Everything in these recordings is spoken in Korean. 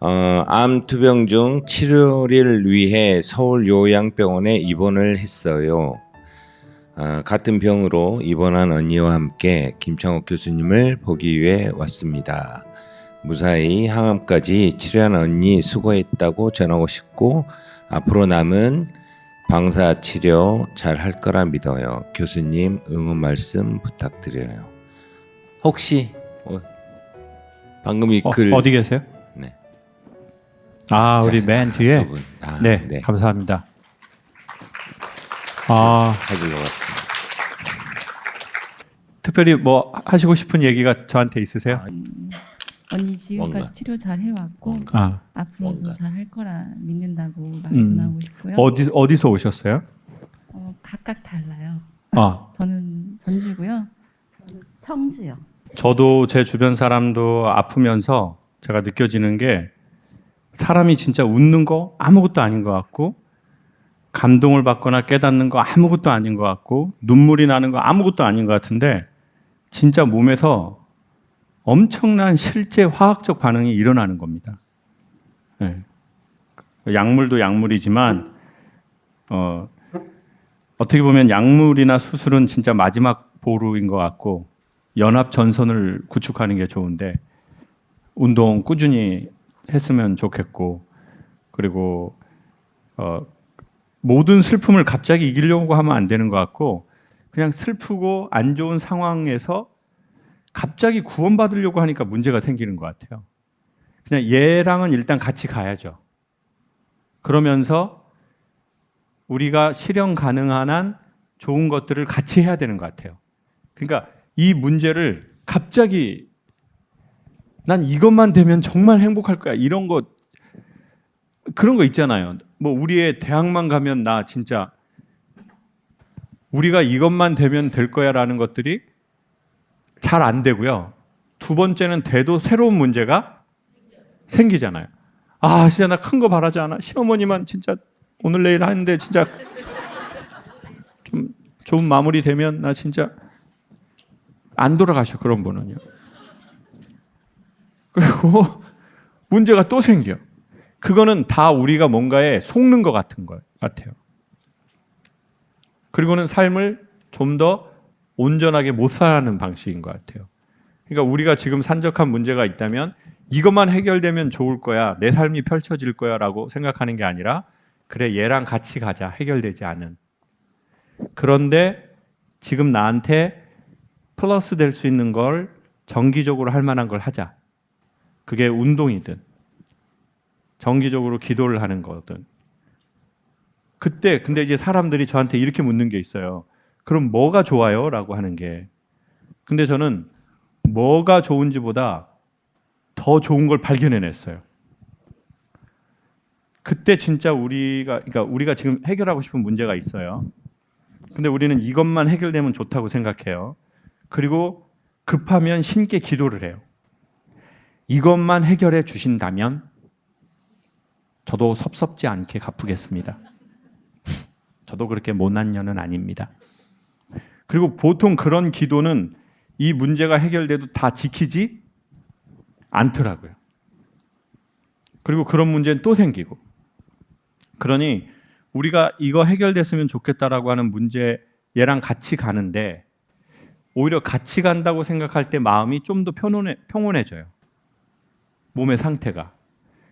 암 투병 중 치료를 위해 서울 요양병원에 입원을 했어요. 같은 병으로 입원한 언니와 함께 김창옥 교수님을 보기 위해 왔습니다. 무사히 항암까지 치료한 언니 수고했다고 전하고 싶고 앞으로 남은 방사 치료 잘 할 거라 믿어요. 교수님 응원 말씀 부탁드려요. 혹시 방금 이 글 어디 계세요? 네. 우리 맨 뒤에. 두 분. 네, 감사합니다. 가지고 왔습니다. 특별히 뭐 하시고 싶은 얘기가 저한테 있으세요? 언니 지금까지 뭔가. 치료 잘 해왔고 뭔가. 앞으로도 잘 할 거라 믿는다고 말씀하고 싶고요. 어디서 오셨어요? 각각 달라요. 아, 저는 전주고요. 청주요. 저도 제 주변 사람도 아프면서 제가 느껴지는 게 사람이 진짜 웃는 거 아무것도 아닌 것 같고 감동을 받거나 깨닫는 거 아무것도 아닌 것 같고 눈물이 나는 거 아무것도 아닌 것 같은데 진짜 몸에서 엄청난 실제 화학적 반응이 일어나는 겁니다. 네. 약물도 약물이지만 어떻게 보면 약물이나 수술은 진짜 마지막 보루인 것 같고 연합 전선을 구축하는 게 좋은데 운동 꾸준히 했으면 좋겠고 그리고 모든 슬픔을 갑자기 이기려고 하면 안 되는 것 같고 그냥 슬프고 안 좋은 상황에서 갑자기 구원받으려고 하니까 문제가 생기는 것 같아요. 그냥 얘랑은 일단 같이 가야죠. 그러면서 우리가 실현 가능한 한 좋은 것들을 같이 해야 되는 것 같아요. 그러니까 이 문제를 갑자기 난 이것만 되면 정말 행복할 거야 이런 거 그런 거 있잖아요. 뭐 우리의 대학만 가면 나 진짜 우리가 이것만 되면 될 거야라는 것들이 잘 안 되고요. 두 번째는 돼도 새로운 문제가 생기잖아요. 진짜 나 큰 거 바라지 않아. 시어머니만 진짜 오늘 내일 하는데 진짜 좀 좋은 마무리 되면 나 진짜 안 돌아가셔 그런 분은요. 그리고 문제가 또 생겨. 그거는 다 우리가 뭔가에 속는 것 같은 것 같아요. 그리고는 삶을 좀 더 온전하게 못 사는 방식인 것 같아요. 그러니까 우리가 지금 산적한 문제가 있다면 이것만 해결되면 좋을 거야, 내 삶이 펼쳐질 거야 라고 생각하는 게 아니라 그래 얘랑 같이 가자, 해결되지 않은. 그런데 지금 나한테 플러스 될 수 있는 걸 정기적으로 할 만한 걸 하자. 그게 운동이든 정기적으로 기도를 하는 거든. 그때 근데 이제 사람들이 저한테 이렇게 묻는 게 있어요. 그럼 뭐가 좋아요? 라고 하는 게. 근데 저는 뭐가 좋은지보다 더 좋은 걸 발견해냈어요. 그때 진짜 우리가 지금 해결하고 싶은 문제가 있어요. 근데 우리는 이것만 해결되면 좋다고 생각해요. 그리고 급하면 신께 기도를 해요. 이것만 해결해 주신다면 저도 섭섭지 않게 갚으겠습니다. 저도 그렇게 못난 년은 아닙니다. 그리고 보통 그런 기도는 이 문제가 해결돼도 다 지키지 않더라고요. 그리고 그런 문제는 또 생기고. 그러니 우리가 이거 해결됐으면 좋겠다라고 하는 문제 얘랑 같이 가는데 오히려 같이 간다고 생각할 때 마음이 좀 더 평온해져요. 몸의 상태가.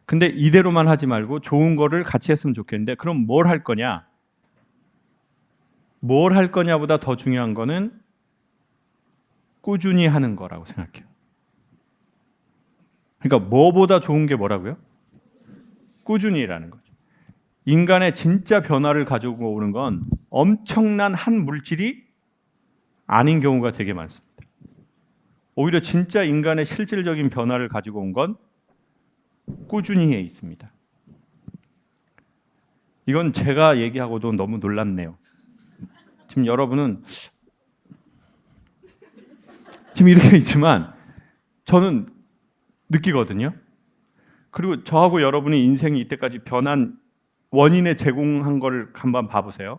근데 이대로만 하지 말고 좋은 거를 같이 했으면 좋겠는데 그럼 뭘 할 거냐? 뭘 할 거냐보다 더 중요한 거는 꾸준히 하는 거라고 생각해요. 그러니까 뭐보다 좋은 게 뭐라고요? 꾸준히라는 거죠. 인간의 진짜 변화를 가지고 오는 건 엄청난 한 물질이 아닌 경우가 되게 많습니다. 오히려 진짜 인간의 실질적인 변화를 가지고 온 건 꾸준히에 있습니다. 이건 제가 얘기하고도 너무 놀랍네요. 지금 여러분은 지금 이렇게 있지만 저는 느끼거든요. 그리고 저하고 여러분이 인생이 이때까지 변한 원인에 제공한 거를 한번 봐보세요.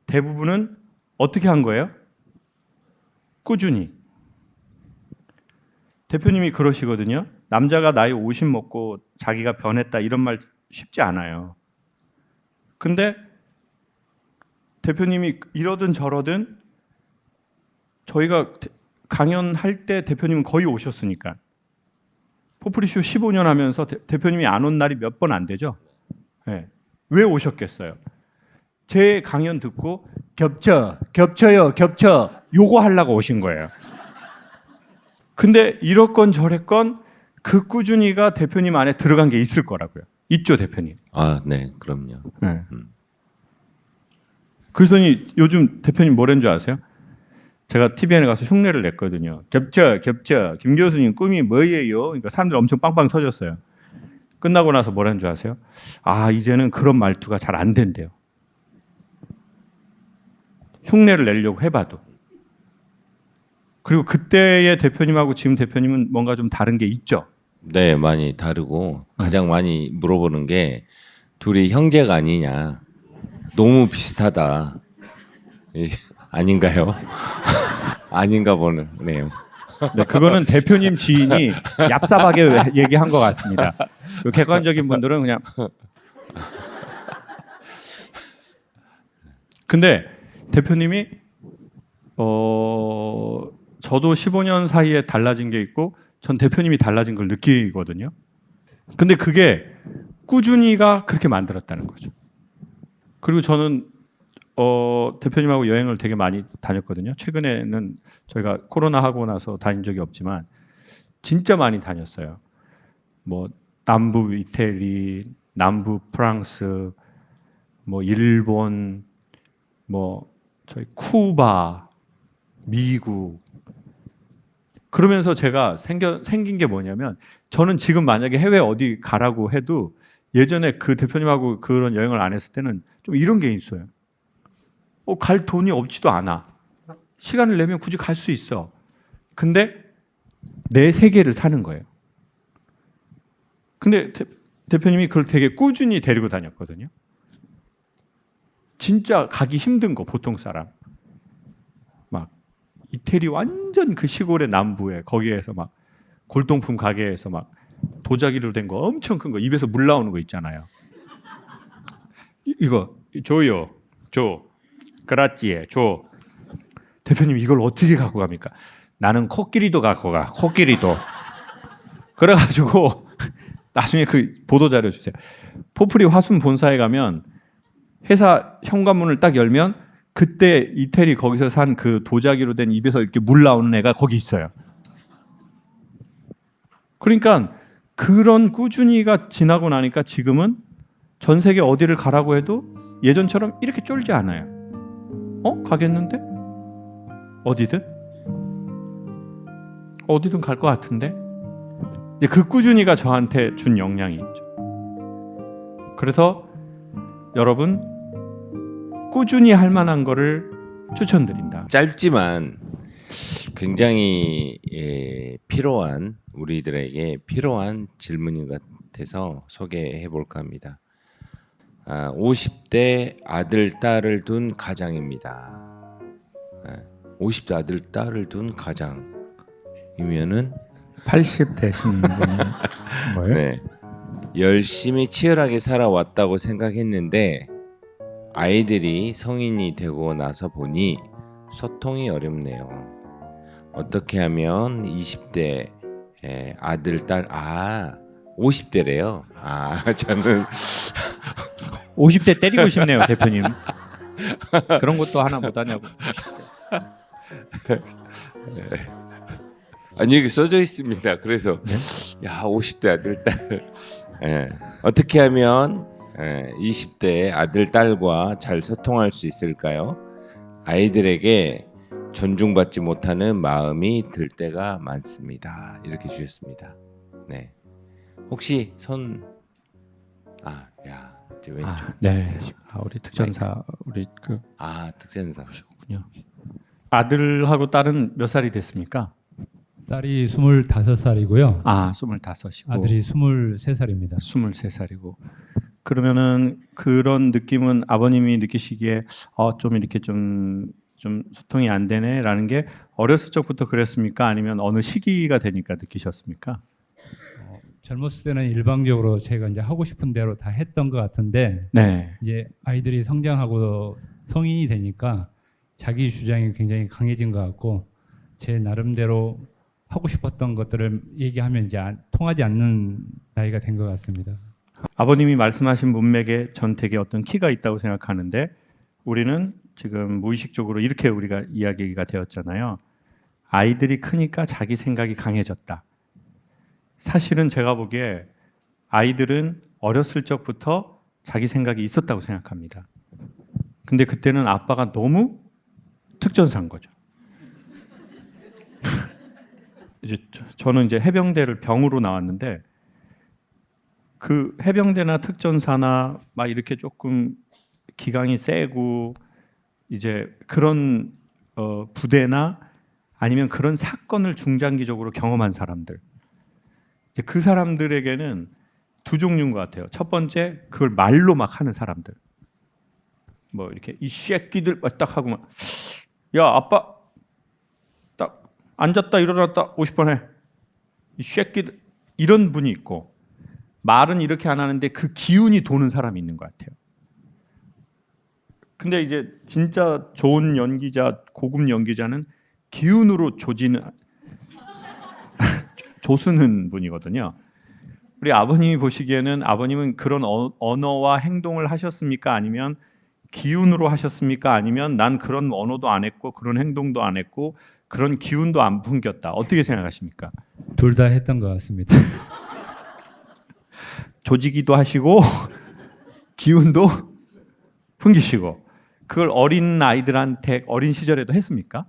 대부분은 어떻게 한 거예요? 꾸준히. 대표님이 그러시거든요. 남자가 나이 50 먹고 자기가 변했다 이런 말 쉽지 않아요. 근데 대표님이 이러든 저러든 저희가 강연할 때 대표님은 거의 오셨으니까 포프리쇼 15년 하면서 대표님이 안 온 날이 몇 번 안 되죠. 네. 왜 오셨겠어요? 제 강연 듣고 겹쳐요 요거 하려고 오신 거예요. 근데 이랬건 저랬건 그 꾸준히가 대표님 안에 들어간 게 있을 거라고요. 있죠, 대표님. 아, 네, 그럼요. 네. 그러더니 요즘 대표님 뭐라는 줄 아세요? 제가 TVN에 가서 흉내를 냈거든요. 겹쳐. 김 교수님 꿈이 뭐예요? 그러니까 사람들 엄청 빵빵 터졌어요. 끝나고 나서 뭐라는 줄 아세요? 아, 이제는 그런 말투가 잘 안 된대요. 흉내를 내려고 해봐도. 그리고 그때의 대표님하고 지금 대표님은 뭔가 좀 다른 게 있죠. 네, 많이 다르고 가장 많이 물어보는 게 둘이 형제가 아니냐. 너무 비슷하다. 아닌가요? 아닌가 보네요. 네, 그거는 대표님 지인이 얍삽하게 얘기한 것 같습니다. 객관적인 분들은 그냥. 근데 대표님이 저도 15년 사이에 달라진 게 있고 전 대표님이 달라진 걸 느끼거든요. 근데 그게 꾸준히가 그렇게 만들었다는 거죠. 그리고 저는 대표님하고 여행을 되게 많이 다녔거든요. 최근에는 저희가 코로나 하고 나서 다닌 적이 없지만 진짜 많이 다녔어요. 뭐 남부 이태리, 남부 프랑스, 뭐 일본, 뭐 저희 쿠바, 미국. 그러면서 제가 생긴 게 뭐냐면 저는 지금 만약에 해외 어디 가라고 해도 예전에 그 대표님하고 그런 여행을 안 했을 때는 좀 이런 게 있어요. 갈 돈이 없지도 않아. 시간을 내면 굳이 갈 수 있어. 근데 내 세계를 사는 거예요. 근데 대표님이 그걸 되게 꾸준히 데리고 다녔거든요. 진짜 가기 힘든 거 보통 사람. 막 이태리 완전 그 시골의 남부에 거기에서 막 골동품 가게에서 막 도자기로 된 거 엄청 큰 거 입에서 물 나오는 거 있잖아요. 이거 줘요. 줘. 그라찌에 줘. 대표님 이걸 어떻게 갖고 갑니까? 나는 코끼리도 갖고 가. 코끼리도. 그래가지고 나중에 그 보도 자료 주세요. 포프리 화순 본사에 가면 회사 현관문을 딱 열면 그때 이태리 거기서 산 그 도자기로 된 입에서 이렇게 물 나오는 애가 거기 있어요. 그러니까 그런 꾸준히가 지나고 나니까 지금은 전 세계 어디를 가라고 해도 예전처럼 이렇게 쫄지 않아요. 가겠는데? 어디든 갈 것 같은데? 이제 그 꾸준히가 저한테 준 영향이 있죠. 그래서 여러분 꾸준히 할 만한 거를 추천드린다. 짧지만 굉장히 필요한 우리들에게 필요한 질문인 것 같아서 소개해 볼까 합니다. 50대 아들 딸을 둔 가장입니다. 50대 아들 딸을 둔 가장이면은 80 되신 분이 뭐예요? 네. 열심히 치열하게 살아왔다고 생각했는데 아이들이 성인이 되고 나서 보니 소통이 어렵네요. 어떻게 하면 20대 아들 딸 50대래요. 저는 50대 때리고 싶네요, 대표님. 그런 것도 하나 못 하냐고. 50대. 아니 여기 써져 있습니다. 그래서 50대 아들 딸 어떻게 하면 20대 아들 딸과 잘 소통할 수 있을까요? 아이들에게 존중받지 못하는 마음이 들 때가 많습니다. 이렇게 주셨습니다. 네. 혹시 제 왼쪽. 네. 우리 특전사 우리 특전사. 군요. 아들하고 딸은 몇 살이 됐습니까? 딸이 25살이고요. 25이고 아들이 23살입니다. 23살이고. 그러면은 그런 느낌은 아버님이 느끼시기에 좀 이렇게 좀 소통이 안 되네라는 게 어렸을 적부터 그랬습니까? 아니면 어느 시기가 되니까 느끼셨습니까? 젊었을 때는 일방적으로 제가 이제 하고 싶은 대로 다 했던 것 같은데 네. 이제 아이들이 성장하고 성인이 되니까 자기 주장이 굉장히 강해진 것 같고 제 나름대로 하고 싶었던 것들을 얘기하면 이제 통하지 않는 나이가 된 것 같습니다. 아버님이 말씀하신 문맥에 전 되게 어떤 키가 있다고 생각하는데 우리는 지금 무의식적으로 이렇게 우리가 이야기가 되었잖아요. 아이들이 크니까 자기 생각이 강해졌다. 사실은 제가 보기에 아이들은 어렸을 적부터 자기 생각이 있었다고 생각합니다. 근데 그때는 아빠가 너무 특전사인 거죠. 이제 저는 이제 해병대를 병으로 나왔는데 그 해병대나 특전사나 막 이렇게 조금 기강이 세고 이제 그런 부대나 아니면 그런 사건을 중장기적으로 경험한 사람들, 이제 그 사람들에게는 두 종류인 것 같아요. 첫 번째, 그걸 말로 막 하는 사람들. 뭐 이렇게 이 새끼들 딱 하고 막, 야 아빠 딱 앉았다 일어났다 50번 해. 이 새끼들, 이런 분이 있고, 말은 이렇게 안 하는데 그 기운이 도는 사람이 있는 것 같아요. 근데 이제 진짜 좋은 연기자, 고급 연기자는 기운으로 조수는 분이거든요. 우리 아버님이 보시기에는 아버님은 그런 언어와 행동을 하셨습니까? 아니면 기운으로 하셨습니까? 아니면 난 그런 언어도 안 했고 그런 행동도 안 했고 그런 기운도 안 풍겼다. 어떻게 생각하십니까? 둘 다 했던 것 같습니다. 조지기도 하시고 기운도 풍기시고, 그걸 어린 아이들한테 어린 시절에도 했습니까?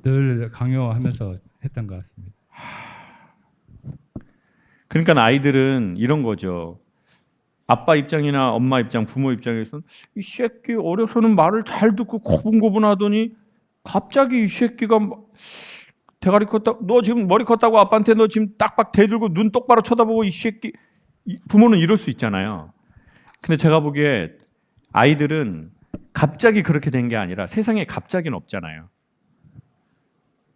늘 강요하면서 했던 것 같습니다. 그러니까 아이들은 이런 거죠. 아빠 입장이나 엄마 입장, 부모 입장에서는 이 새끼 어려서는 말을 잘 듣고 고분고분하더니 갑자기 이 새끼가 대가리 컸다, 너 지금 머리 컸다고 아빠한테 너 지금 딱박 대들고 눈 똑바로 쳐다보고 이 새끼, 부모는 이럴 수 있잖아요. 근데 제가 보기에 아이들은 갑자기 그렇게 된 게 아니라 세상에 갑자기는 없잖아요.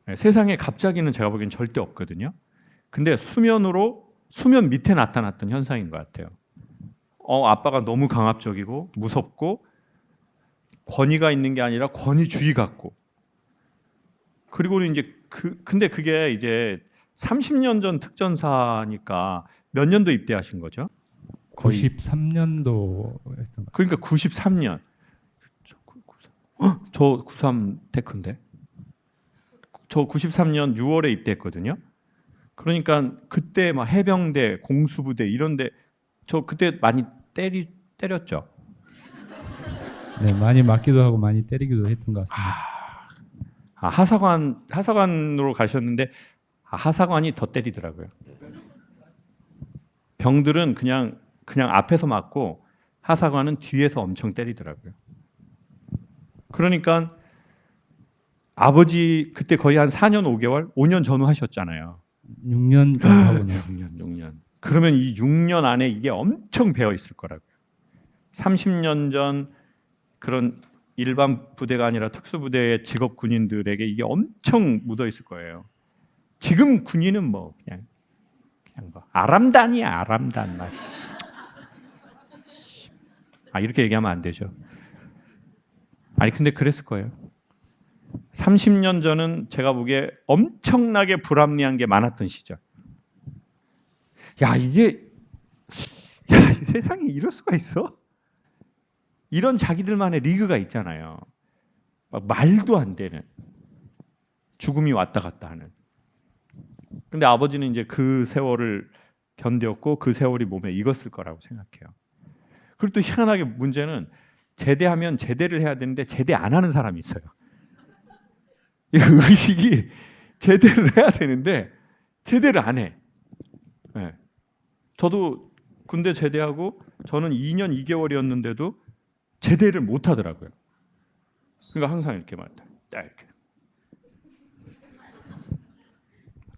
네, 세상에 갑자기는 제가 보기엔 절대 없거든요. 근데 수면 밑에 나타났던 현상인 것 같아요. 아빠가 너무 강압적이고 무섭고 권위가 있는 게 아니라 권위주의 같고, 그리고는 이제 근데 그게 이제 30년 전 특전사니까 몇 년도 입대하신 거죠? 거의 93년도 했던 것 그러니까 93년. 저 93 테크인데. 저 93년 6월에 입대했거든요. 그러니까 그때 막 해병대, 공수부대 이런데 저 그때 많이 때렸죠. 같습니다. 네, 많이 맞기도 하고 많이 때리기도 했던 것 같습니다. 하사관으로 가셨는데 하사관이 더 때리더라고요. 병들은 그냥 앞에서 맞고 하사관은 뒤에서 엄청 때리더라고요. 그러니까 아버지 그때 거의 한 4년 5개월, 5년 전후 하셨잖아요. 6년 정도 하고는 6년. 그러면 이 6년 안에 이게 엄청 배어 있을 거라고요. 30년 전 그런 일반 부대가 아니라 특수부대의 직업 군인들에게 이게 엄청 묻어 있을 거예요. 지금 군인은 뭐 그냥 뭐 아람단이야, 아람단. 이렇게 얘기하면 안 되죠. 아니 근데 그랬을 거예요. 30년 전은 제가 보기에 엄청나게 불합리한 게 많았던 시절. 이 세상에 이럴 수가 있어? 이런 자기들만의 리그가 있잖아요. 막 말도 안 되는 죽음이 왔다 갔다 하는. 근데 아버지는 이제 그 세월을 견뎠고 그 세월이 몸에 익었을 거라고 생각해요. 그리고 또 희한하게 문제는 제대하면 제대를 해야 되는데 제대 안 하는 사람이 있어요. 이 의식이 제대를 해야 되는데 제대를 안 해. 네. 저도 군대 제대하고 저는 2년 2개월이었는데도 제대를 못 하더라고요. 그러니까 항상 이렇게 말다. 이렇게.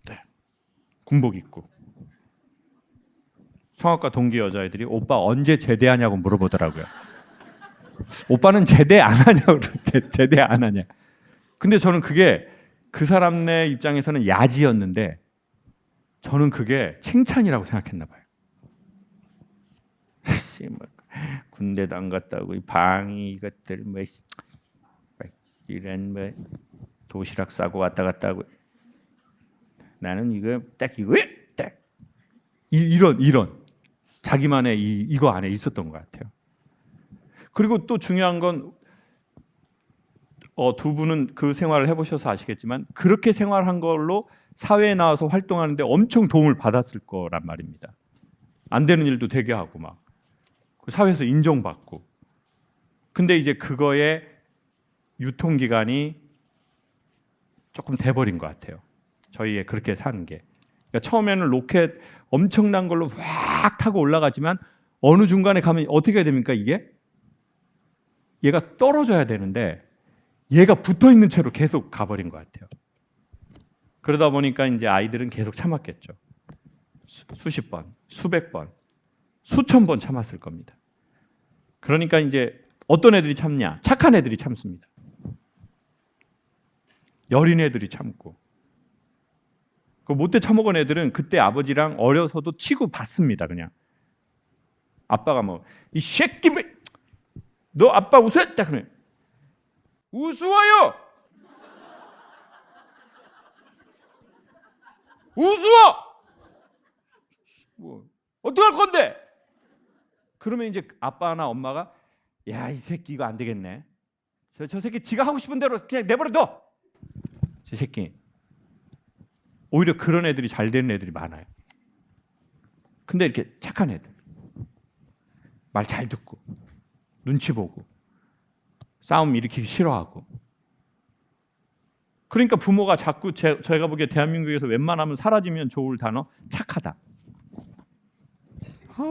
네. 군복 입고. 성악과 동기 여자애들이 오빠 언제 제대하냐고 물어보더라고요. 오빠는 제대 안 하냐고. 제대 안 하냐. 근데 저는 그게 그 사람네 입장에서는 야지였는데 저는 그게 칭찬이라고 생각했나 봐요. 뭐 군대도 안 갔다 오고 방이 이것들 뭐 이런 뭐 도시락 싸고 왔다 갔다 하고 나는 이거 딱 이거 딱 이런 자기만의 이거 안에 있었던 것 같아요. 그리고 또 중요한 건 두 분은 그 생활을 해보셔서 아시겠지만 그렇게 생활한 걸로 사회에 나와서 활동하는데 엄청 도움을 받았을 거란 말입니다. 안 되는 일도 되게 하고 막 사회에서 인정받고. 근데 이제 그거의 유통기간이 조금 돼버린 것 같아요. 저희의 그렇게 사는 게. 그러니까 처음에는 로켓 엄청난 걸로 확 타고 올라가지만 어느 중간에 가면 어떻게 해야 됩니까 이게? 얘가 떨어져야 되는데 얘가 붙어있는 채로 계속 가버린 것 같아요. 그러다 보니까 이제 아이들은 계속 참았겠죠. 수십 번, 수백 번, 수천 번 참았을 겁니다. 그러니까 이제 어떤 애들이 참냐? 착한 애들이 참습니다. 여린 애들이 참고. 그 못돼 처먹은 애들은 그때 아버지랑 어려서도 치고 받습니다. 그냥 아빠가 뭐 이 새끼 너 아빠 웃었다 그러면 우스워요. 우스워. 뭐 어떡할 건데? 그러면 이제 아빠나 엄마가 야, 이 새끼 이거 안 되겠네. 저 새끼 지가 하고 싶은 대로 그냥 내버려 둬. 저 새끼. 오히려 그런 애들이 잘 되는 애들이 많아요. 근데 이렇게 착한 애들. 말 잘 듣고 눈치 보고 싸움 일으키기 싫어하고. 그러니까 부모가 자꾸 저희가 보기에 대한민국에서 웬만하면 사라지면 좋을 단어 착하다.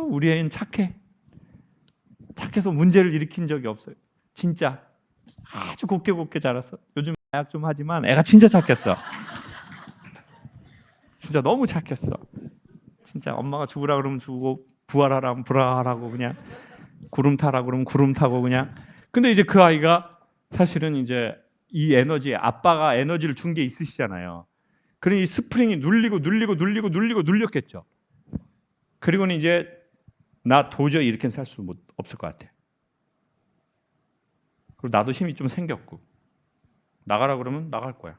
우리 애는 착해. 착해서 문제를 일으킨 적이 없어요. 진짜 아주 곱게 자랐어. 요즘 마약 좀 하지만 애가 진짜 착했어. 진짜 너무 착했어. 진짜 엄마가 죽으라 그러면 죽고 부활하라 하면 부활하라고 그냥 구름 타라 그러면 구름 타고 그냥. 근데 이제 그 아이가 사실은 이제 이 에너지 아빠가 에너지를 준 게 있으시잖아요. 그러니 이 스프링이 눌렸겠죠. 그리고는 이제 나 도저히 이렇게 살 수 없을 것 같아. 그리고 나도 힘이 좀 생겼고 나가라 그러면 나갈 거야.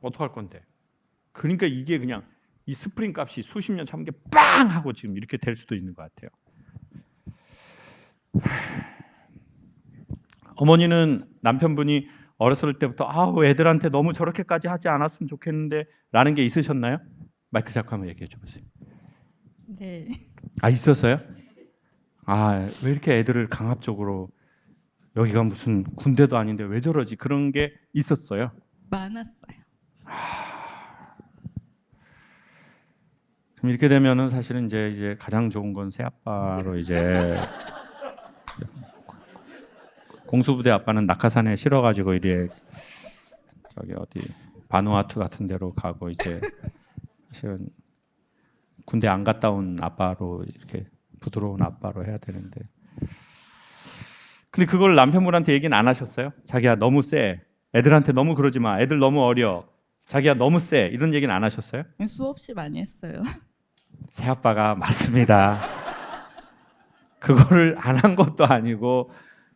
어떡할 건데? 그러니까 이게 그냥 이 스프링 값이 수십 년 참은 게 빵 하고 지금 이렇게 될 수도 있는 것 같아요. 어머니는 남편분이 어렸을 때부터 애들한테 너무 저렇게까지 하지 않았으면 좋겠는데 라는 게 있으셨나요? 마이크 잡고 한번 얘기해 줘보세요. 네. 있었어요? 왜 이렇게 애들을 강압적으로 여기가 무슨 군대도 아닌데 왜 저러지? 그런 게 있었어요? 많았어요. 그럼 이렇게 되면은 사실은 이제 가장 좋은 건 새아빠로 이제 공수부대 아빠는 낙하산에 실어가지고 이제 저기 어디 바누아투 같은 데로 가고 이제 사실은 군대 안 갔다 온 아빠로 이렇게 부드러운 아빠로 해야 되는데. 근데 그걸 남편분한테 얘기는 안 하셨어요? 자기야 너무 세. 애들한테 너무 그러지 마. 애들 너무 어려. 자기야 너무 세. 이런 얘기는 안 하셨어요? 수없이 많이 했어요. 새아빠가 맞습니다. 그거를 안 한 것도 아니고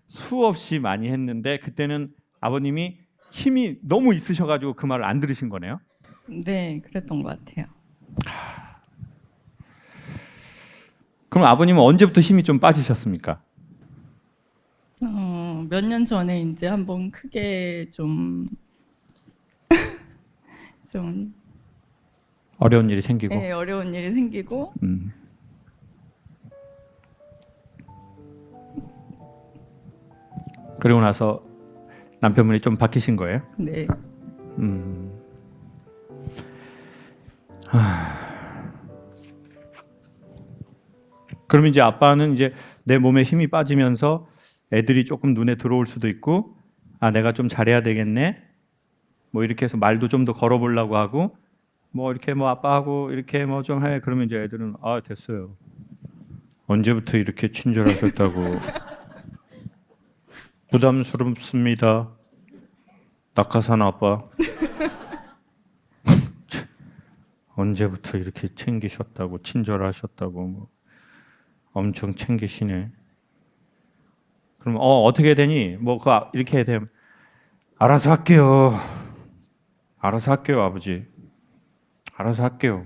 수없이 많이 했는데 그때는 아버님이 힘이 너무 있으셔가지고 그 말을 안 들으신 거네요. 네, 그랬던 것 같아요. 그럼 아버님은 언제부터 힘이 좀 빠지셨습니까? 몇 년 전에 이제 한번 크게 좀 어려운 일이 생기고. 네, 어려운 일이 생기고 그리고 나서 남편분이 좀 바뀌신 거예요? 네. 그럼 이제 아빠는 이제 내 몸에 힘이 빠지면서 애들이 조금 눈에 들어올 수도 있고 내가 좀 잘해야 되겠네. 뭐 이렇게 해서 말도 좀 더 걸어보려고 하고 뭐 이렇게 뭐 아빠하고 이렇게 뭐 좀 해. 그러면 이제 애들은 됐어요. 언제부터 이렇게 친절하셨다고. 부담스럽습니다. 낙하산 아빠. 언제부터 이렇게 챙기셨다고 친절하셨다고 뭐 엄청 챙기시네. 그럼 어떻게 되니? 뭐 이렇게 되면 알아서 할게요. 알아서 할게요, 아버지. 알아서 할게요.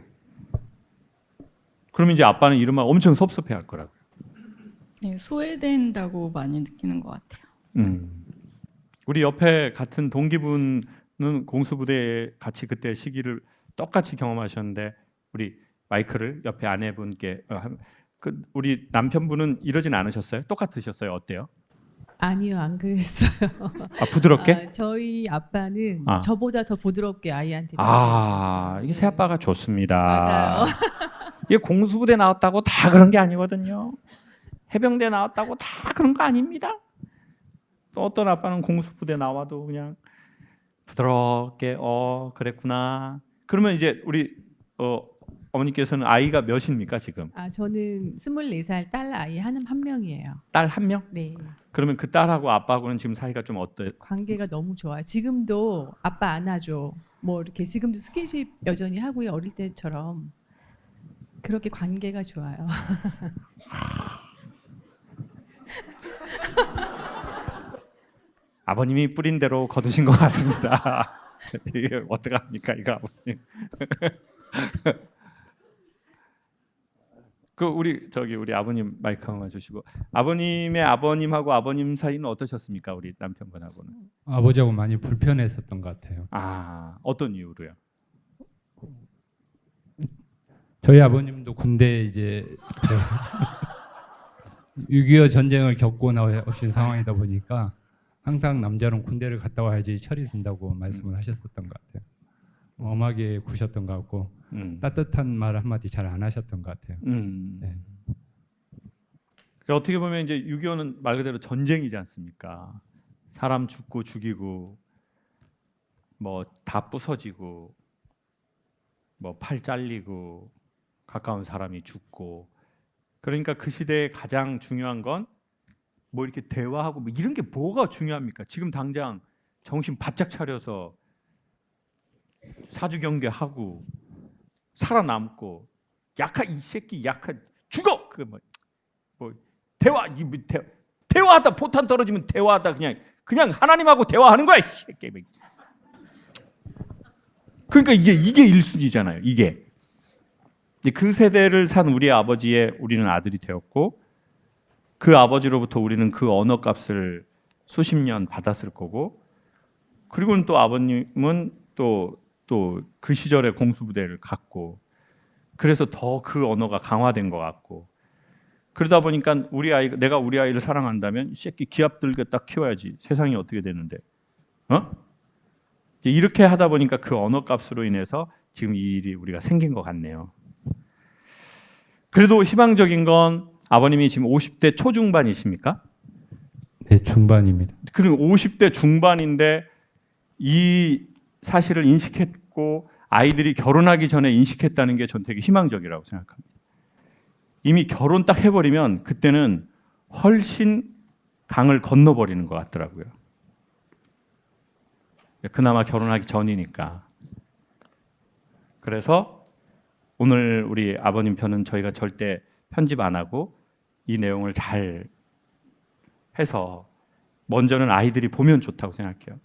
그러면 이제 아빠는 이러면 엄청 섭섭해할 거라고요. 네, 소외된다고 많이 느끼는 것 같아요. 우리 옆에 같은 동기분은 공수부대에 같이 그때 시기를 똑같이 경험하셨는데 우리 마이크를 옆에 아내분께 우리 남편분은 이러진 않으셨어요? 똑같으셨어요? 어때요? 아니요, 안 그랬어요. 부드럽게? 저희 아빠는 아. 저보다 더 부드럽게 아이한테. 이게 새 아빠가 좋습니다. 맞아요. 이게 공수부대 나왔다고 다 그런 게 아니거든요. 해병대 나왔다고 다 그런 거 아닙니다. 또 어떤 아빠는 공수부대 나와도 그냥 부드럽게 그랬구나. 그러면 이제 우리 어머니께서는 아이가 몇입니까 지금? 저는 24살 딸 아이 한 명이에요. 딸 한 명? 네. 그러면 그 딸하고 아빠하고는 지금 사이가 좀 어때요? 관계가 너무 좋아요. 지금도 아빠 안아줘. 뭐 이렇게 지금도 스킨십 여전히 하고요. 어릴 때처럼. 그렇게 관계가 좋아요. 아버님이 뿌린 대로 거두신 것 같습니다. 이게 어떡합니까 이거 아버님? 우리 아버님 마이크 한번 주시고 아버님의 아버님하고 아버님 사이는 어떠셨습니까 우리 남편분하고는? 아버지하고 많이 불편했었던 것 같아요. 어떤 이유로요? 저희 아버님도 군대 이제 6.25 전쟁을 겪고 나오신 상황이다 보니까 항상 남자는 군대를 갔다 와야지 철이 든다고 말씀을 하셨었던 것 같아요. 엄하게 구셨던 것 같고 따뜻한 말 한마디 잘 안 하셨던 것 같아요. 네. 어떻게 보면 이제 6.25는 말 그대로 전쟁이지 않습니까? 사람 죽고 죽이고 뭐 다 부서지고 뭐 팔 잘리고 가까운 사람이 죽고 그러니까 그 시대에 가장 중요한 건 뭐 이렇게 대화하고 뭐 이런 게 뭐가 중요합니까? 지금 당장 정신 바짝 차려서 사주 경계하고 살아남고 이 새끼 죽어 그 뭐 대화하다 포탄 떨어지면 대화하다 그냥 하나님하고 대화하는 거야 이 새끼. 그러니까 이게 1순위잖아요. 이게 그 세대를 산 우리 아버지의 우리는 아들이 되었고 그 아버지로부터 우리는 그 언어값을 수십 년 받았을 거고 그리고는 또 아버님은 또 그 시절에 공수부대를 갔고 그래서 더 그 언어가 강화된 것 같고 그러다 보니까 내가 우리 아이를 사랑한다면 이 새끼 기합 들게 딱 키워야지 세상이 어떻게 되는데 이렇게 하다 보니까 그 언어값으로 인해서 지금 이 일이 우리가 생긴 것 같네요. 그래도 희망적인 건 아버님이 지금 50대 초중반이십니까? 네, 중반입니다. 그럼 50대 중반인데 이 사실을 인식했고 아이들이 결혼하기 전에 인식했다는 게 전 되게 희망적이라고 생각합니다. 이미 결혼 딱 해버리면 그때는 훨씬 강을 건너버리는 것 같더라고요. 그나마 결혼하기 전이니까. 그래서 오늘 우리 아버님 편은 저희가 절대 편집 안 하고 이 내용을 잘 해서 먼저는 아이들이 보면 좋다고 생각해요.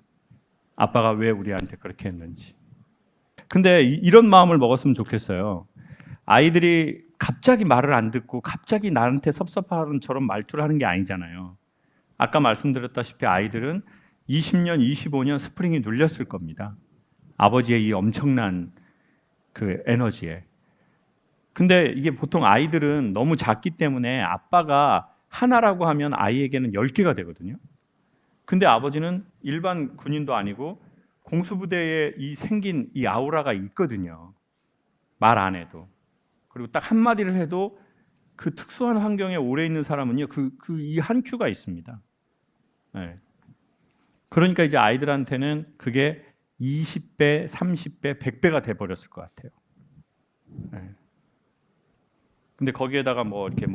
아빠가 왜 우리한테 그렇게 했는지. 근데 이런 마음을 먹었으면 좋겠어요. 아이들이 갑자기 말을 안 듣고 갑자기 나한테 섭섭하는처럼 말투를 하는 게 아니잖아요. 아까 말씀드렸다시피 아이들은 20년, 25년 스프링이 눌렸을 겁니다. 아버지의 이 엄청난 그 에너지에. 근데 이게 보통 아이들은 너무 작기 때문에 아빠가 하나라고 하면 아이에게는 10개가 되거든요. 근데 아버지는 일반 군인도 아니고 공수부대에 생긴 이 아우라가 있거든요. 말 안 해도. 그리고 딱 한마디를 해도 그 특수한 환경에 오래 있는 사람은요. 이 한 큐가 있습니다. 네. 그러니까 이제 아이들한테는 그게 20배, 30배, 100배가 돼버렸을 것 같아요. 네. 근데 거기에다가 이렇게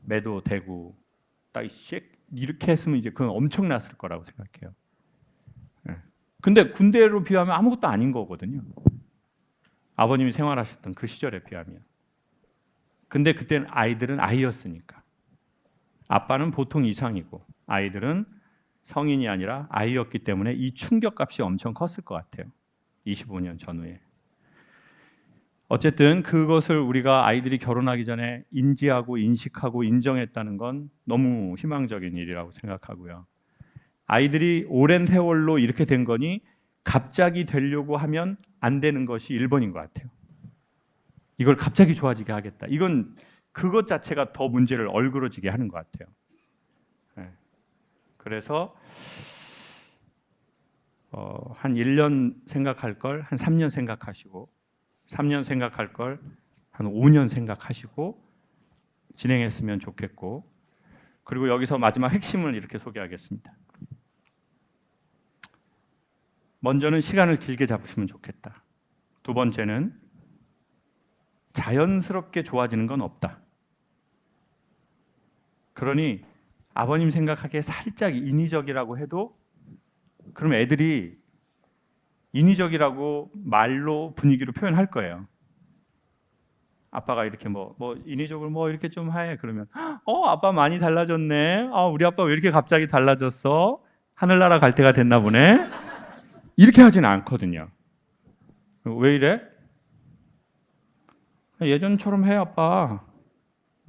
매도 되고 딱 이렇게 했으면 이제 그건 엄청났을 거라고 생각해요. 네. 근데 군대로 비하면 아무것도 아닌 거거든요. 아버님이 생활하셨던 그 시절에 비하면. 근데 그때는 아이들은 아이였으니까. 아빠는 보통 이상이고 아이들은 성인이 아니라 아이였기 때문에 이 충격값이 엄청 컸을 것 같아요. 25년 전후에. 어쨌든 그것을 우리가 아이들이 결혼하기 전에 인지하고 인식하고 인정했다는 건 너무 희망적인 일이라고 생각하고요. 아이들이 오랜 세월로 이렇게 된 거니 갑자기 되려고 하면 안 되는 것이 1번인 것 같아요. 이걸 갑자기 좋아지게 하겠다. 이건 그것 자체가 더 문제를 얼그러지게 하는 것 같아요. 네. 그래서 한 1년 생각할 걸 한 3년 생각하시고 3년 생각할 걸 한 5년 생각하시고 진행했으면 좋겠고 그리고 여기서 마지막 핵심을 이렇게 소개하겠습니다. 먼저는 시간을 길게 잡으시면 좋겠다. 두 번째는 자연스럽게 좋아지는 건 없다. 그러니 아버님 생각하기에 살짝 인위적이라고 해도 그럼 애들이 인위적이라고 말로 분위기로 표현할 거예요. 아빠가 이렇게 뭐 인위적으로 뭐 이렇게 좀 해 그러면 아빠 많이 달라졌네. 우리 아빠 왜 이렇게 갑자기 달라졌어? 하늘나라 갈 때가 됐나 보네. 이렇게 하진 않거든요. 왜 이래? 예전처럼 해 아빠.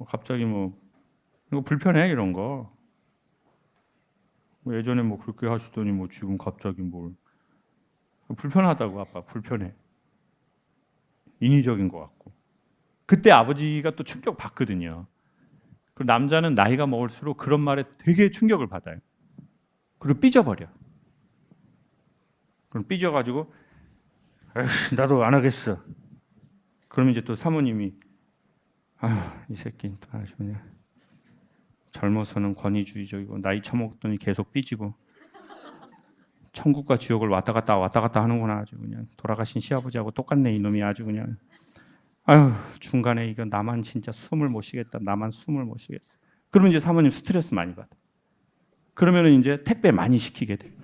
갑자기 이거 불편해 이런 거. 예전에 그렇게 하시더니 지금 갑자기 불편하다고 아빠 불편해. 인위적인 것 같고. 그때 아버지가 또 충격 받거든요. 그리고 남자는 나이가 먹을수록 그런 말에 되게 충격을 받아요. 그리고 삐져버려. 그럼 삐져가지고 나도 안 하겠어. 그럼 이제 또 사모님이 이 새끼 또 아주 그냥 젊어서는 권위주의적이고 나이 처먹더니 계속 삐지고 천국과 지옥을 왔다 갔다 하는구나. 아주 그냥 돌아가신 시아버지하고 똑같네 이놈이. 아주 그냥 중간에 이거 나만 진짜 숨을 못 쉬겠다. 나만 숨을 못 쉬겠어. 그러면 이제 사모님 스트레스 많이 받아. 그러면 이제 택배 많이 시키게 돼.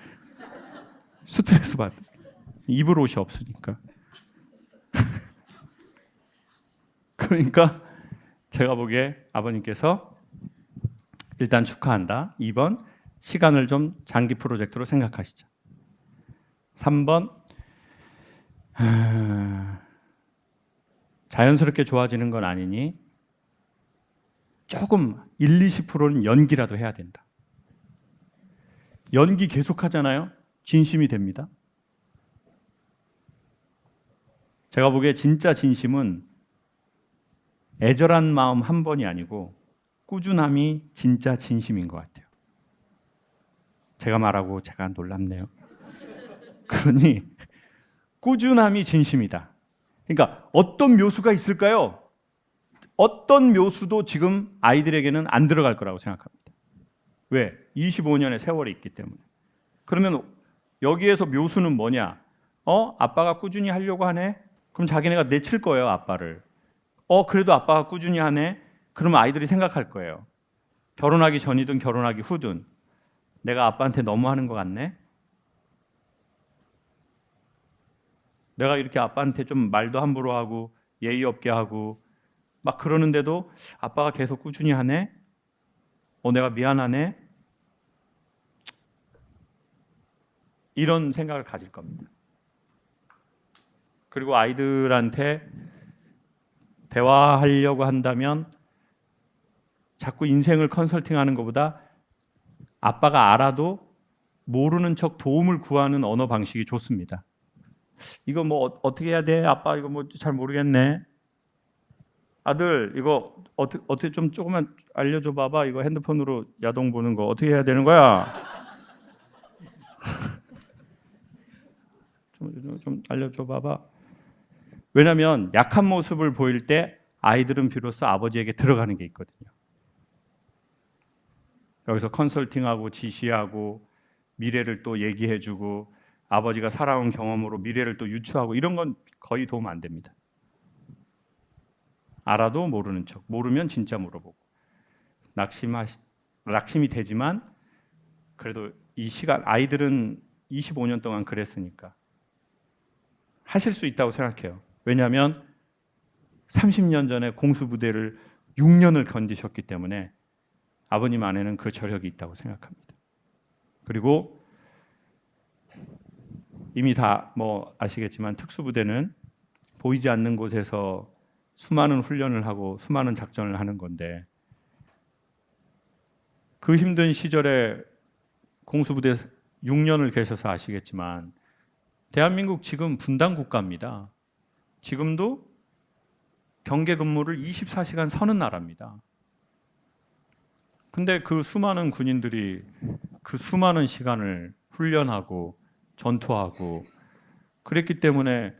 스트레스 받아. 입을 옷이 없으니까. 그러니까 제가 보기에 아버님께서 일단 축하한다. 2번 시간을 좀 장기 프로젝트로 생각하시죠. 3번 자연스럽게 좋아지는 건 아니니 조금 1-20%는 연기라도 해야 된다. 연기 계속 하잖아요. 진심이 됩니다. 제가 보기에 진짜 진심은 애절한 마음 한 번이 아니고 꾸준함이 진짜 진심인 것 같아요. 제가 말하고 제가 놀랍네요. 그러니 꾸준함이 진심이다. 그러니까 어떤 묘수가 있을까요? 어떤 묘수도 지금 아이들에게는 안 들어갈 거라고 생각합니다. 왜? 25년의 세월이 있기 때문에. 그러면 여기에서 묘수는 뭐냐? 아빠가 꾸준히 하려고 하네? 그럼 자기네가 내칠 거예요, 아빠를. 그래도 아빠가 꾸준히 하네? 그러면 아이들이 생각할 거예요. 결혼하기 전이든 결혼하기 후든 내가 아빠한테 너무 하는 것 같네? 내가 이렇게 아빠한테 좀 말도 함부로 하고 예의 없게 하고 막 그러는데도 아빠가 계속 꾸준히 하네? 내가 미안하네? 이런 생각을 가질 겁니다. 그리고 아이들한테 대화하려고 한다면 자꾸 인생을 컨설팅하는 것보다 아빠가 알아도 모르는 척 도움을 구하는 언어 방식이 좋습니다. 이거 어떻게 해야 돼? 아빠 이거 잘 모르겠네. 아들 이거 어떻게 좀 조금만 알려줘 봐봐. 이거 핸드폰으로 야동 보는 거 어떻게 해야 되는 거야? 좀 알려줘 봐봐. 왜냐하면 약한 모습을 보일 때 아이들은 비로소 아버지에게 들어가는 게 있거든요. 여기서 컨설팅하고 지시하고 미래를 또 얘기해주고 아버지가 살아온 경험으로 미래를 또 유추하고 이런 건 거의 도움 안 됩니다. 알아도 모르는 척, 모르면 진짜 물어보고 낙심이 되지만 그래도 이 시간 아이들은 25년 동안 그랬으니까 하실 수 있다고 생각해요. 왜냐하면 30년 전에 공수부대를 6년을 견디셨기 때문에 아버님 안에는 그 저력이 있다고 생각합니다. 그리고 이미 다 뭐 아시겠지만 특수부대는 보이지 않는 곳에서 수많은 훈련을 하고 수많은 작전을 하는 건데 그 힘든 시절에 공수부대 6년을 계셔서 아시겠지만 대한민국 지금 분단 국가입니다. 지금도 경계 근무를 24시간 서는 나라입니다. 근데 그 수많은 군인들이 그 수많은 시간을 훈련하고 전투하고 그랬기 때문에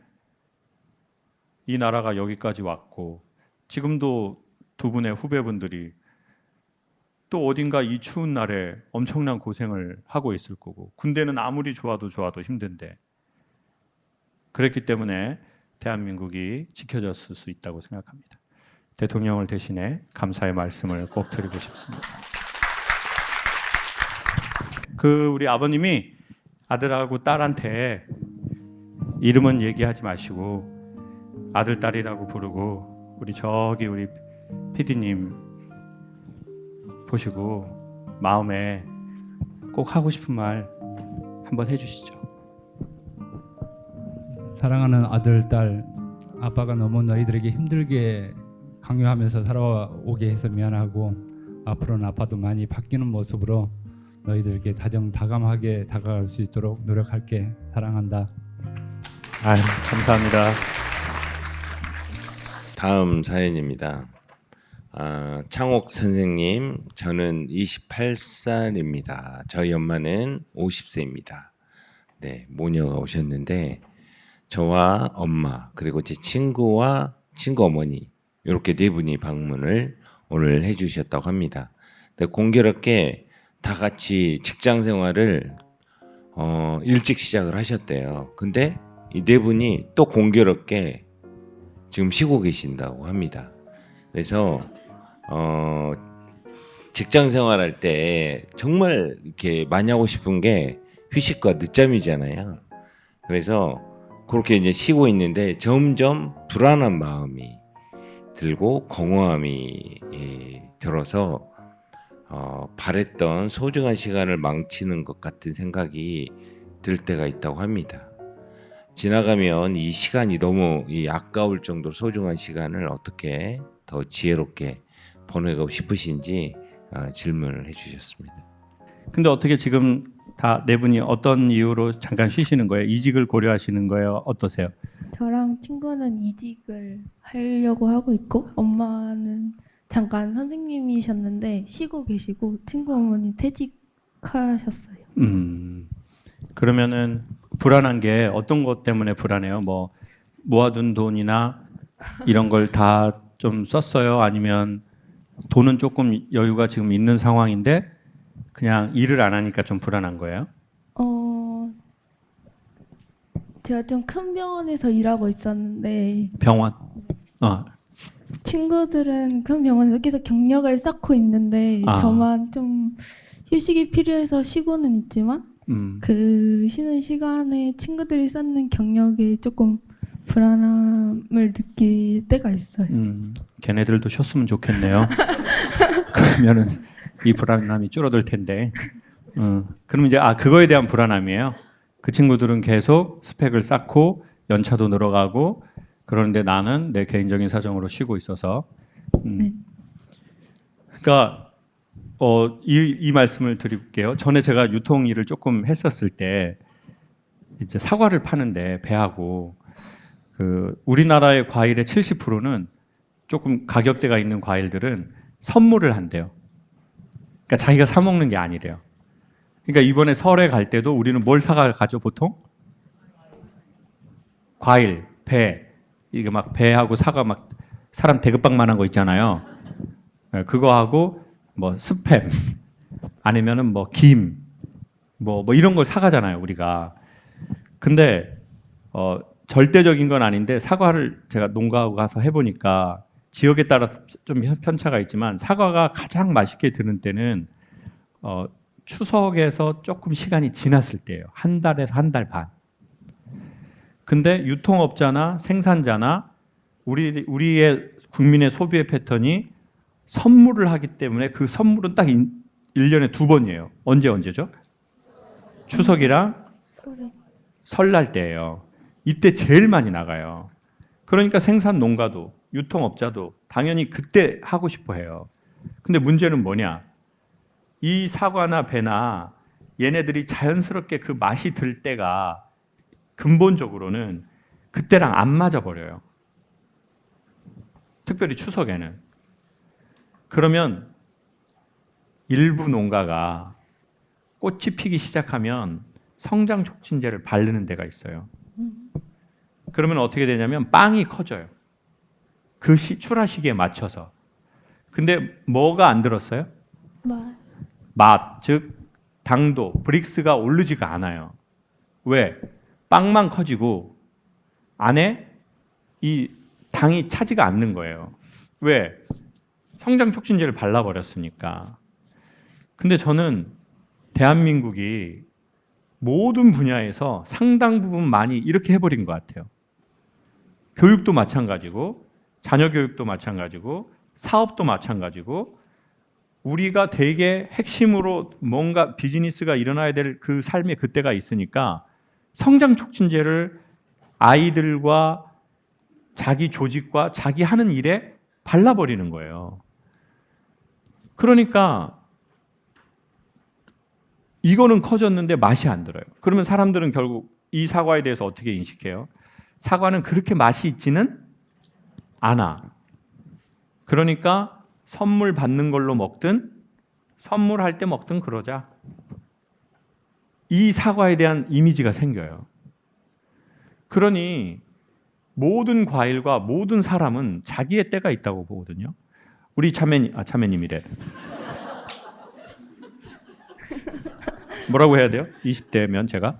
이 나라가 여기까지 왔고 지금도 두 분의 후배분들이 또 어딘가 이 추운 날에 엄청난 고생을 하고 있을 거고 군대는 아무리 좋아도 힘든데 그랬기 때문에 대한민국이 지켜졌을 수 있다고 생각합니다. 대통령을 대신해 감사의 말씀을 꼭 드리고 싶습니다. 우리 아버님이 아들하고 딸한테 이름은 얘기하지 마시고 아들 딸이라고 부르고 우리 PD님 보시고 마음에 꼭 하고 싶은 말 한번 해주시죠. 사랑하는 아들, 딸, 아빠가 너무 너희들에게 힘들게 강요하면서 살아오게 해서 미안하고 앞으로는 아빠도 많이 바뀌는 모습으로 너희들에게 다정다감하게 다가갈 수 있도록 노력할게. 사랑한다. 감사합니다. 다음 사연입니다. 창옥 선생님, 저는 28살입니다. 저희 엄마는 50세입니다. 네, 모녀가 오셨는데 저와 엄마 그리고 제 친구와 친구 어머니 이렇게 네 분이 방문을 오늘 해주셨다고 합니다. 근데 공교롭게 다 같이 직장 생활을 일찍 시작을 하셨대요. 근데 이 네 분이 또 공교롭게 지금 쉬고 계신다고 합니다. 그래서 직장 생활할 때 정말 이렇게 많이 하고 싶은 게 휴식과 늦잠이잖아요. 그래서 그렇게 이제 쉬고 있는데 점점 불안한 마음이 들고 공허함이 들어서 바랬던 소중한 시간을 망치는 것 같은 생각이 들 때가 있다고 합니다. 지나가면 이 시간이 너무 아까울 정도로 소중한 시간을 어떻게 더 지혜롭게 보내고 싶으신지 질문을 해주셨습니다. 근데 어떻게 지금 다 네 분이 어떤 이유로 잠깐 쉬시는 거예요? 이직을 고려하시는 거예요? 어떠세요? 저랑 친구는 이직을 하려고 하고 있고 엄마는 잠깐 선생님이셨는데 쉬고 계시고 친구 어머니 퇴직하셨어요. 그러면은 불안한 게 어떤 것 때문에 불안해요? 뭐 모아둔 돈이나 이런 걸 다 좀 썼어요? 아니면 돈은 조금 여유가 지금 있는 상황인데 그냥 일을 안 하니까 좀 불안한 거예요? 제가 좀 큰 병원에서 일하고 있었는데 병원? 친구들은 큰 병원에서 계속 경력을 쌓고 있는데 저만 좀 휴식이 필요해서 쉬고는 있지만 그 쉬는 시간에 친구들이 쌓는 경력에 조금 불안함을 느낄 때가 있어요. 걔네들도 쉬었으면 좋겠네요. 그러면은 이 불안함이 줄어들 텐데. 그럼 이제 그거에 대한 불안함이에요. 그 친구들은 계속 스펙을 쌓고 연차도 늘어가고 그런데 나는 내 개인적인 사정으로 쉬고 있어서. 네. 그러니까 이 말씀을 드릴게요. 전에 제가 유통 일을 조금 했었을 때 이제 사과를 파는데 배하고 우리나라의 과일의 70%는 조금 가격대가 있는 과일들은 선물을 한대요. 그러니까 자기가 사 먹는 게 아니래요. 그러니까 이번에 설에 갈 때도 우리는 뭘 사가죠 보통? 과일, 배, 이게 막 배하고 사과 막 사람 대급박만한 거 있잖아요. 그거 하고 뭐 스팸 아니면은 뭐 김, 뭐 이런 걸 사가잖아요 우리가. 근데 절대적인 건 아닌데 사과를 제가 농가하고 가서 해보니까 지역에 따라 좀 편차가 있지만 사과가 가장 맛있게 드는 때는 추석에서 조금 시간이 지났을 때예요. 한 달에서 한 달 반. 근데 유통업자나 생산자나 우리의 국민의 소비의 패턴이 선물을 하기 때문에 그 선물은 딱 1년에 2번이에요. 언제죠? 추석이랑 설날 때예요. 이때 제일 많이 나가요. 그러니까 생산 농가도 유통업자도 당연히 그때 하고 싶어 해요. 근데 문제는 뭐냐? 이 사과나 배나 얘네들이 자연스럽게 그 맛이 들 때가 근본적으로는 그때랑 안 맞아 버려요. 특별히 추석에는. 그러면 일부 농가가 꽃이 피기 시작하면 성장 촉진제를 바르는 데가 있어요. 그러면 어떻게 되냐면 빵이 커져요. 그 출하 시기에 맞춰서. 근데 뭐가 안 들었어요? 맛, 즉 당도, 브릭스가 오르지가 않아요. 왜? 빵만 커지고 안에 이 당이 차지가 않는 거예요. 왜? 성장 촉진제를 발라버렸으니까. 근데 저는 대한민국이 모든 분야에서 상당 부분 많이 이렇게 해버린 것 같아요. 교육도 마찬가지고 자녀 교육도 마찬가지고 사업도 마찬가지고 우리가 되게 핵심으로 뭔가 비즈니스가 일어나야 될 그 삶의 그때가 있으니까 성장 촉진제를 아이들과 자기 조직과 자기 하는 일에 발라버리는 거예요. 그러니까 이거는 커졌는데 맛이 안 들어요. 그러면 사람들은 결국 이 사과에 대해서 어떻게 인식해요? 사과는 그렇게 맛이 있지는 않아. 그러니까 선물 받는 걸로 먹든 선물할 때 먹든 그러자. 이 사과에 대한 이미지가 생겨요. 그러니 모든 과일과 모든 사람은 자기의 때가 있다고 보거든요. 우리 자매님이래. 뭐라고 해야 돼요? 20대면 제가?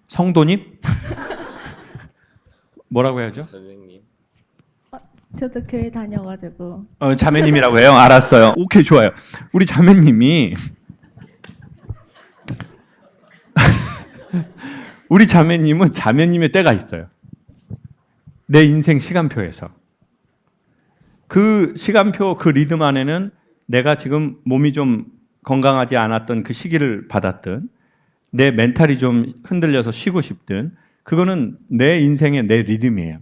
성도님? 뭐라고 해야죠? 선생님. 저도 교회 다녀가지고. 자매님이라고 해요? 알았어요. 오케이, 좋아요. 우리 자매님이 우리 자매님은 자매님의 때가 있어요. 내 인생 시간표에서. 그 시간표, 그 리듬 안에는 내가 지금 몸이 좀 건강하지 않았던 그 시기를 받았든 내 멘탈이 좀 흔들려서 쉬고 싶든 그거는 내 인생의 내 리듬이에요.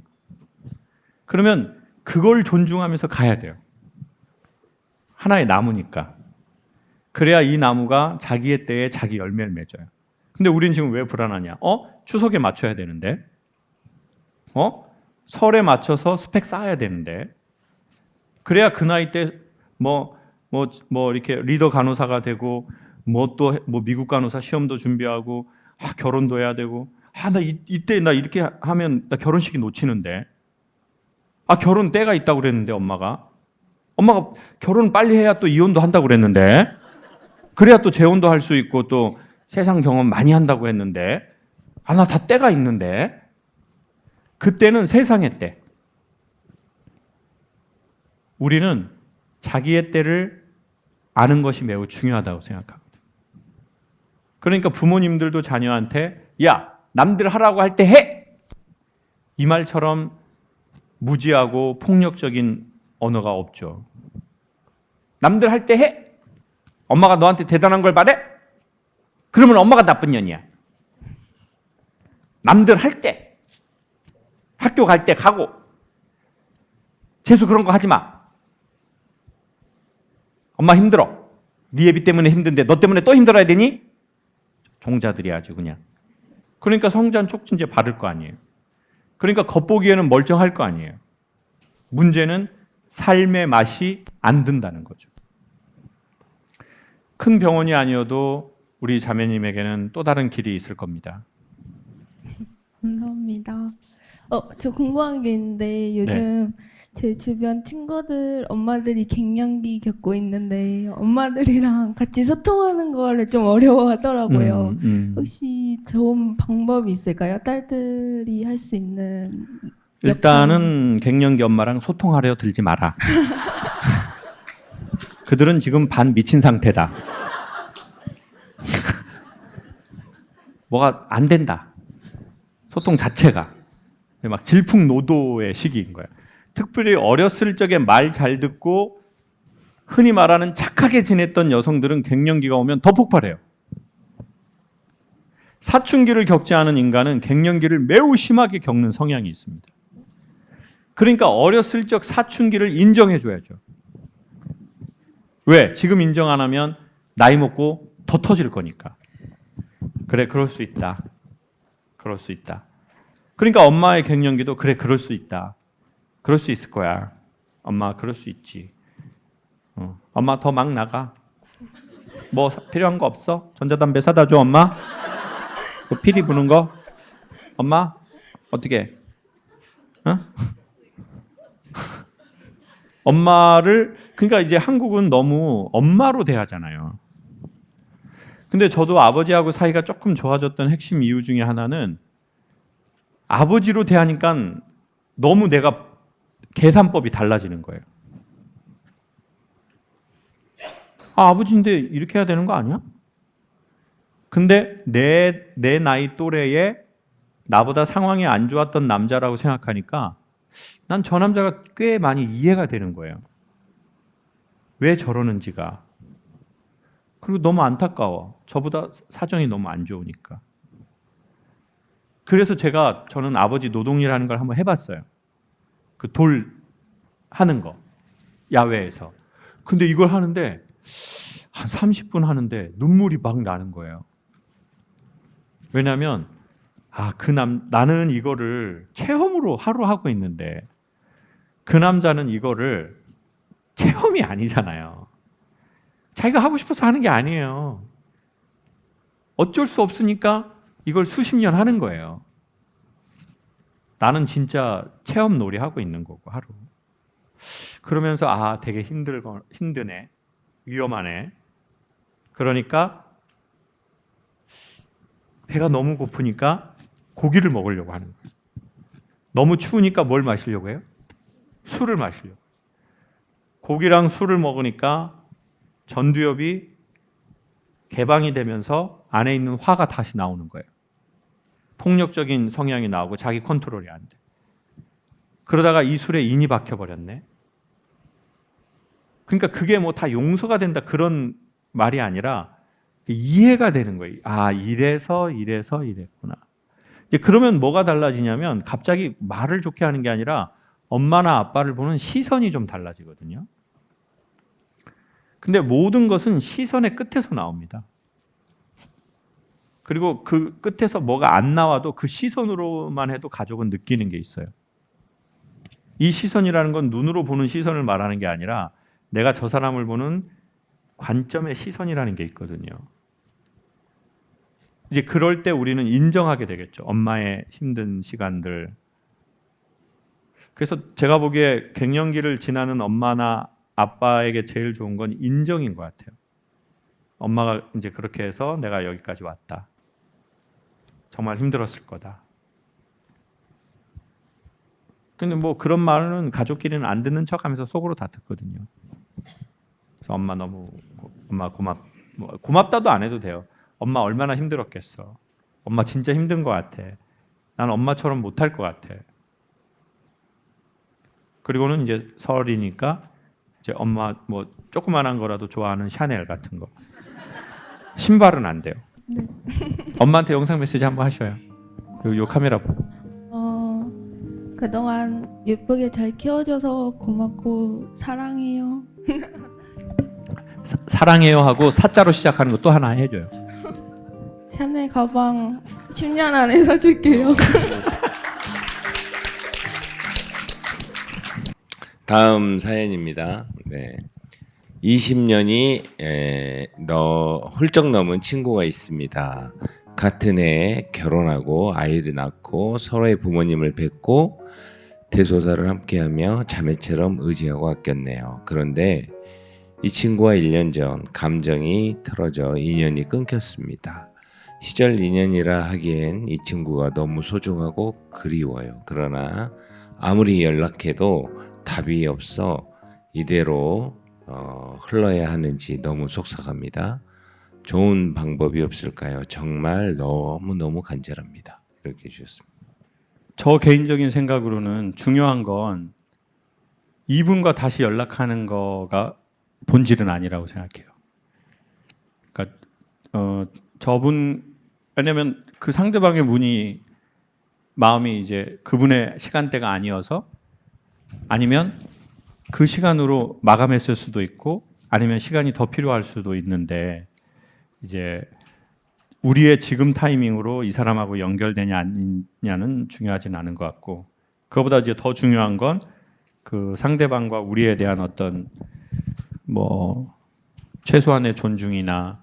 그러면 그걸 존중하면서 가야 돼요. 하나의 나무니까. 그래야 이 나무가 자기의 때에 자기 열매를 맺어요. 근데 우린 지금 왜 불안하냐? 추석에 맞춰야 되는데. 설에 맞춰서 스펙 쌓아야 되는데. 그래야 그 나이 때 이렇게 리더 간호사가 되고 뭐 미국 간호사 시험도 준비하고 결혼도 해야 되고 이때 나 이렇게 하면 나 결혼식이 놓치는데 결혼 때가 있다고 그랬는데 엄마가 결혼 빨리 해야 또 이혼도 한다고 그랬는데 그래야 또 재혼도 할 수 있고 또 세상 경험 많이 한다고 했는데 나 다 때가 있는데 그때는 세상의 때. 우리는 자기의 때를 아는 것이 매우 중요하다고 생각합니다. 그러니까 부모님들도 자녀한테 야, 남들 하라고 할 때 해! 이 말처럼 무지하고 폭력적인 언어가 없죠. 남들 할 때 해! 엄마가 너한테 대단한 걸 바래? 그러면 엄마가 나쁜 년이야. 남들 할 때, 학교 갈 때 가고, 재수 그런 거 하지 마. 엄마 힘들어. 네 애비 때문에 힘든데 너 때문에 또 힘들어야 되니? 종자들이 아주 그냥. 그러니까 성장 촉진제 바를 거 아니에요. 그러니까 겉보기에는 멀쩡할 거 아니에요. 문제는 삶의 맛이 안 든다는 거죠. 큰 병원이 아니어도 우리 자매님에게는 또 다른 길이 있을 겁니다. 감사합니다. 저 궁금한 게 있는데 요즘 제 주변 친구들 엄마들이 갱년기 겪고 있는데 엄마들이랑 같이 소통하는 거를 좀 어려워하더라고요. 혹시 좋은 방법이 있을까요? 딸들이 할 수 있는 일단은 갱년기 엄마랑 소통하려 들지 마라. 그들은 지금 반 미친 상태다. 뭐가 안 된다. 소통 자체가 막 질풍노도의 시기인 거예요. 특별히 어렸을 적에 말 잘 듣고 흔히 말하는 착하게 지냈던 여성들은 갱년기가 오면 더 폭발해요. 사춘기를 겪지 않은 인간은 갱년기를 매우 심하게 겪는 성향이 있습니다. 그러니까 어렸을 적 사춘기를 인정해 줘야죠. 왜? 지금 인정 안 하면 나이 먹고 더 터질 거니까. 그래, 그럴 수 있다. 그럴 수 있다. 그러니까 엄마의 갱년기도 그래, 그럴 수 있다. 그럴 수 있을 거야. 엄마 그럴 수 있지. 엄마 더 막 나가. 뭐 필요한 거 없어? 전자담배 사다 줘, 엄마. 그 피리 부는 거. 엄마 어떻게? 어? 엄마를 그러니까 이제 한국은 너무 엄마로 대하잖아요. 근데 저도 아버지하고 사이가 조금 좋아졌던 핵심 이유 중에 하나는 아버지로 대하니까 너무 내가 계산법이 달라지는 거예요. 아, 아버지인데 이렇게 해야 되는 거 아니야? 근데 내 나이 또래에 나보다 상황이 안 좋았던 남자라고 생각하니까 난 저 남자가 꽤 많이 이해가 되는 거예요. 왜 저러는지가. 그리고 너무 안타까워. 저보다 사정이 너무 안 좋으니까. 그래서 저는 아버지 노동일 하는 걸 한번 해봤어요. 그 돌 하는 거. 야외에서. 근데 이걸 하는데 한 30분 하는데 눈물이 막 나는 거예요. 왜냐하면 나는 이거를 체험으로 하루 하고 있는데 그 남자는 이거를 체험이 아니잖아요. 자기가 하고 싶어서 하는 게 아니에요. 어쩔 수 없으니까 이걸 수십 년 하는 거예요. 나는 진짜 체험 놀이 하고 있는 거고 하루. 그러면서 되게 힘드네. 위험하네. 그러니까 배가 너무 고프니까 고기를 먹으려고 하는 거예요. 너무 추우니까 뭘 마시려고 해요? 술을 마시려고. 고기랑 술을 먹으니까 전두엽이 개방이 되면서 안에 있는 화가 다시 나오는 거예요. 폭력적인 성향이 나오고 자기 컨트롤이 안 돼. 그러다가 이 술에 인이 박혀버렸네. 그러니까 그게 뭐 다 용서가 된다 그런 말이 아니라 이해가 되는 거예요. 이래서 이랬구나. 이제 그러면 뭐가 달라지냐면 갑자기 말을 좋게 하는 게 아니라 엄마나 아빠를 보는 시선이 좀 달라지거든요. 근데 모든 것은 시선의 끝에서 나옵니다. 그리고 그 끝에서 뭐가 안 나와도 그 시선으로만 해도 가족은 느끼는 게 있어요. 이 시선이라는 건 눈으로 보는 시선을 말하는 게 아니라 내가 저 사람을 보는 관점의 시선이라는 게 있거든요. 이제 그럴 때 우리는 인정하게 되겠죠. 엄마의 힘든 시간들. 그래서 제가 보기에 갱년기를 지나는 엄마나 아빠에게 제일 좋은 건 인정인 것 같아요. 엄마가 이제 그렇게 해서 내가 여기까지 왔다. 정말 힘들었을 거다. 근데 뭐 그런 말은 가족끼리는 안 듣는 척하면서 속으로 다 듣거든요. 그래서 엄마 고맙다도 안 해도 돼요. 엄마 얼마나 힘들었겠어. 엄마 진짜 힘든 것 같아. 난 엄마처럼 못할 것 같아. 그리고는 이제 설이니까 이제 엄마 뭐 조그만한 거라도 좋아하는 샤넬 같은 거. 신발은 안 돼요. 네. 엄마한테 영상 메시지 한번 하셔요. 요 카메라 보고. 그동안 예쁘게 잘 키워줘서 고맙고 사랑해요. 사랑해요 하고 사자로 시작하는 거 또 하나 해줘요. 샤넬 가방 10년 안에 사줄게요. 다음 사연입니다. 네. 20년이 훌쩍 넘은 친구가 있습니다. 같은 해에 결혼하고 아이를 낳고 서로의 부모님을 뵙고 대소사를 함께하며 자매처럼 의지하고 아꼈네요. 그런데 이 친구와 1년 전 감정이 틀어져 인연이 끊겼습니다. 시절 인연이라 하기엔 이 친구가 너무 소중하고 그리워요. 그러나 아무리 연락해도 답이 없어 이대로 흘러야 하는지 너무 속상합니다. 좋은 방법이 없을까요? 정말 너무너무 간절합니다. 이렇게 해주셨습니다. 저 개인적인 생각으로는 중요한 건 이분과 다시 연락하는 거가 본질은 아니라고 생각해요. 그러니까 저분 왜냐면 그 상대방의 마음이 이제 그분의 시간대가 아니어서 아니면 그 시간으로 마감했을 수도 있고 아니면 시간이 더 필요할 수도 있는데 이제 우리의 지금 타이밍으로 이 사람하고 연결되냐 아니냐는 중요하진 않은 것 같고 그거보다 이제 더 중요한 건 그 상대방과 우리에 대한 어떤 뭐 최소한의 존중이나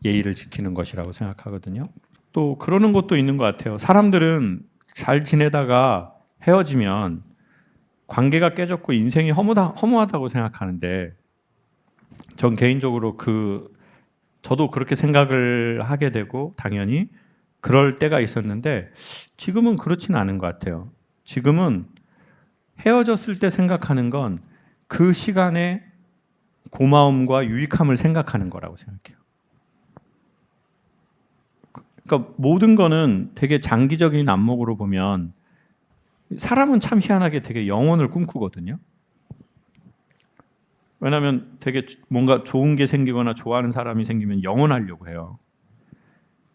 예의를 지키는 것이라고 생각하거든요. 또 그러는 것도 있는 것 같아요. 사람들은 잘 지내다가 헤어지면 관계가 깨졌고 인생이 허무하다고 생각하는데 전 개인적으로 저도 그렇게 생각을 하게 되고 당연히 그럴 때가 있었는데 지금은 그렇지는 않은 것 같아요. 지금은 헤어졌을 때 생각하는 건 그 시간의 고마움과 유익함을 생각하는 거라고 생각해요. 그러니까 모든 거는 되게 장기적인 안목으로 보면 사람은 참 희한하게 되게 영혼을 꿈꾸거든요. 왜냐하면 되게 뭔가 좋은 게 생기거나 좋아하는 사람이 생기면 영원하려고 해요.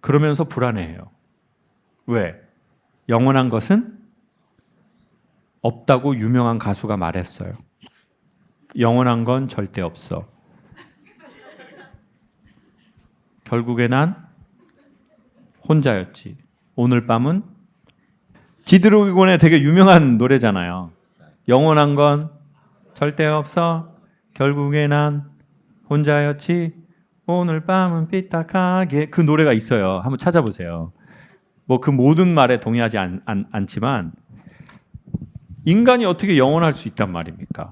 그러면서 불안해해요. 왜? 영원한 것은 없다고 유명한 가수가 말했어요. 영원한 건 절대 없어. 결국에 난 혼자였지. 오늘 밤은 지드래곤의 되게 유명한 노래잖아요. 영원한 건 절대 없어. 결국에 난 혼자였지. 오늘 밤은 삐딱하게 그 노래가 있어요. 한번 찾아보세요. 뭐 그 모든 말에 동의하지 않지만 인간이 어떻게 영원할 수 있단 말입니까?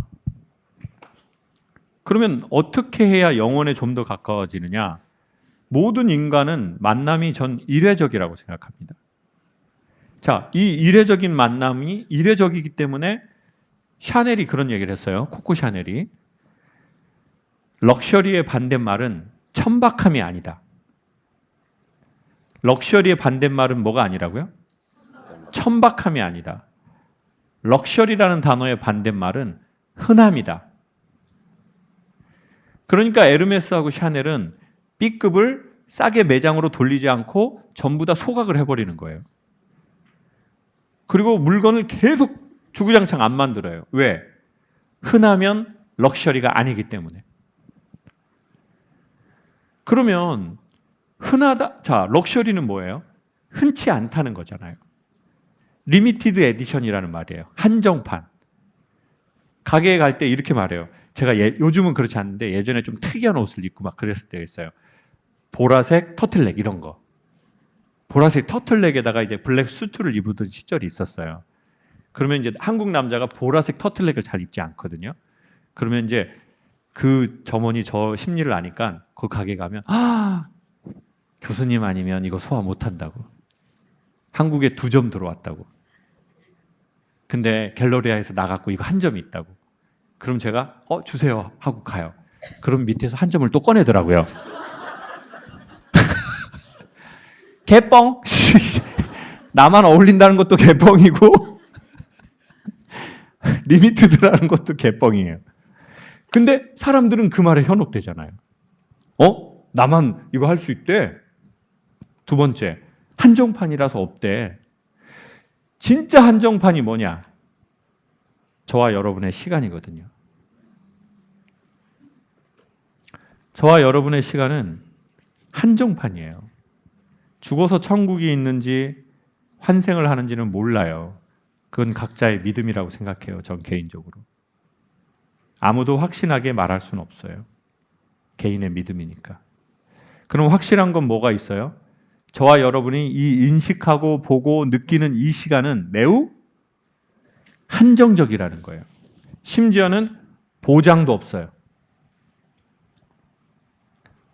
그러면 어떻게 해야 영혼에 좀 더 가까워지느냐? 모든 인간은 만남이 전 이례적이라고 생각합니다. 자, 이 이례적인 만남이 이례적이기 때문에 샤넬이 그런 얘기를 했어요. 코코 샤넬이. 럭셔리의 반대말은 천박함이 아니다. 럭셔리의 반대말은 뭐가 아니라고요? 천박함이 아니다. 럭셔리라는 단어의 반대말은 흔함이다. 그러니까 에르메스하고 샤넬은 B급을 싸게 매장으로 돌리지 않고 전부 다 소각을 해버리는 거예요. 그리고 물건을 계속 주구장창 안 만들어요. 왜? 흔하면 럭셔리가 아니기 때문에. 그러면 흔하다. 자, 럭셔리는 뭐예요? 흔치 않다는 거잖아요. 리미티드 에디션이라는 말이에요. 한정판. 가게에 갈 때 이렇게 말해요. 제가 요즘은 그렇지 않은데 예전에 좀 특이한 옷을 입고 막 그랬을 때가 있어요. 보라색 터틀넥 이런 거. 보라색 터틀넥에다가 이제 블랙 수트를 입으던 시절이 있었어요. 그러면 이제 한국 남자가 보라색 터틀넥을 잘 입지 않거든요. 그러면 이제 그 점원이 저 심리를 아니까 그 가게 가면 교수님 아니면 이거 소화 못 한다고. 한국에 2점 들어왔다고. 근데 갤러리아에서 나갔고 이거 1점이 있다고. 그럼 제가 주세요 하고 가요. 그럼 밑에서 1점을 또 꺼내더라고요. 개뻥. 나만 어울린다는 것도 개뻥이고 리미티드라는 것도 개뻥이에요. 근데 사람들은 그 말에 현혹되잖아요. 나만 이거 할 수 있대. 두 번째, 한정판이라서 없대. 진짜 한정판이 뭐냐? 저와 여러분의 시간이거든요. 저와 여러분의 시간은 한정판이에요. 죽어서 천국이 있는지 환생을 하는지는 몰라요. 그건 각자의 믿음이라고 생각해요. 전 개인적으로. 아무도 확신하게 말할 수는 없어요. 개인의 믿음이니까. 그럼 확실한 건 뭐가 있어요? 저와 여러분이 이 인식하고 보고 느끼는 이 시간은 매우 한정적이라는 거예요. 심지어는 보장도 없어요.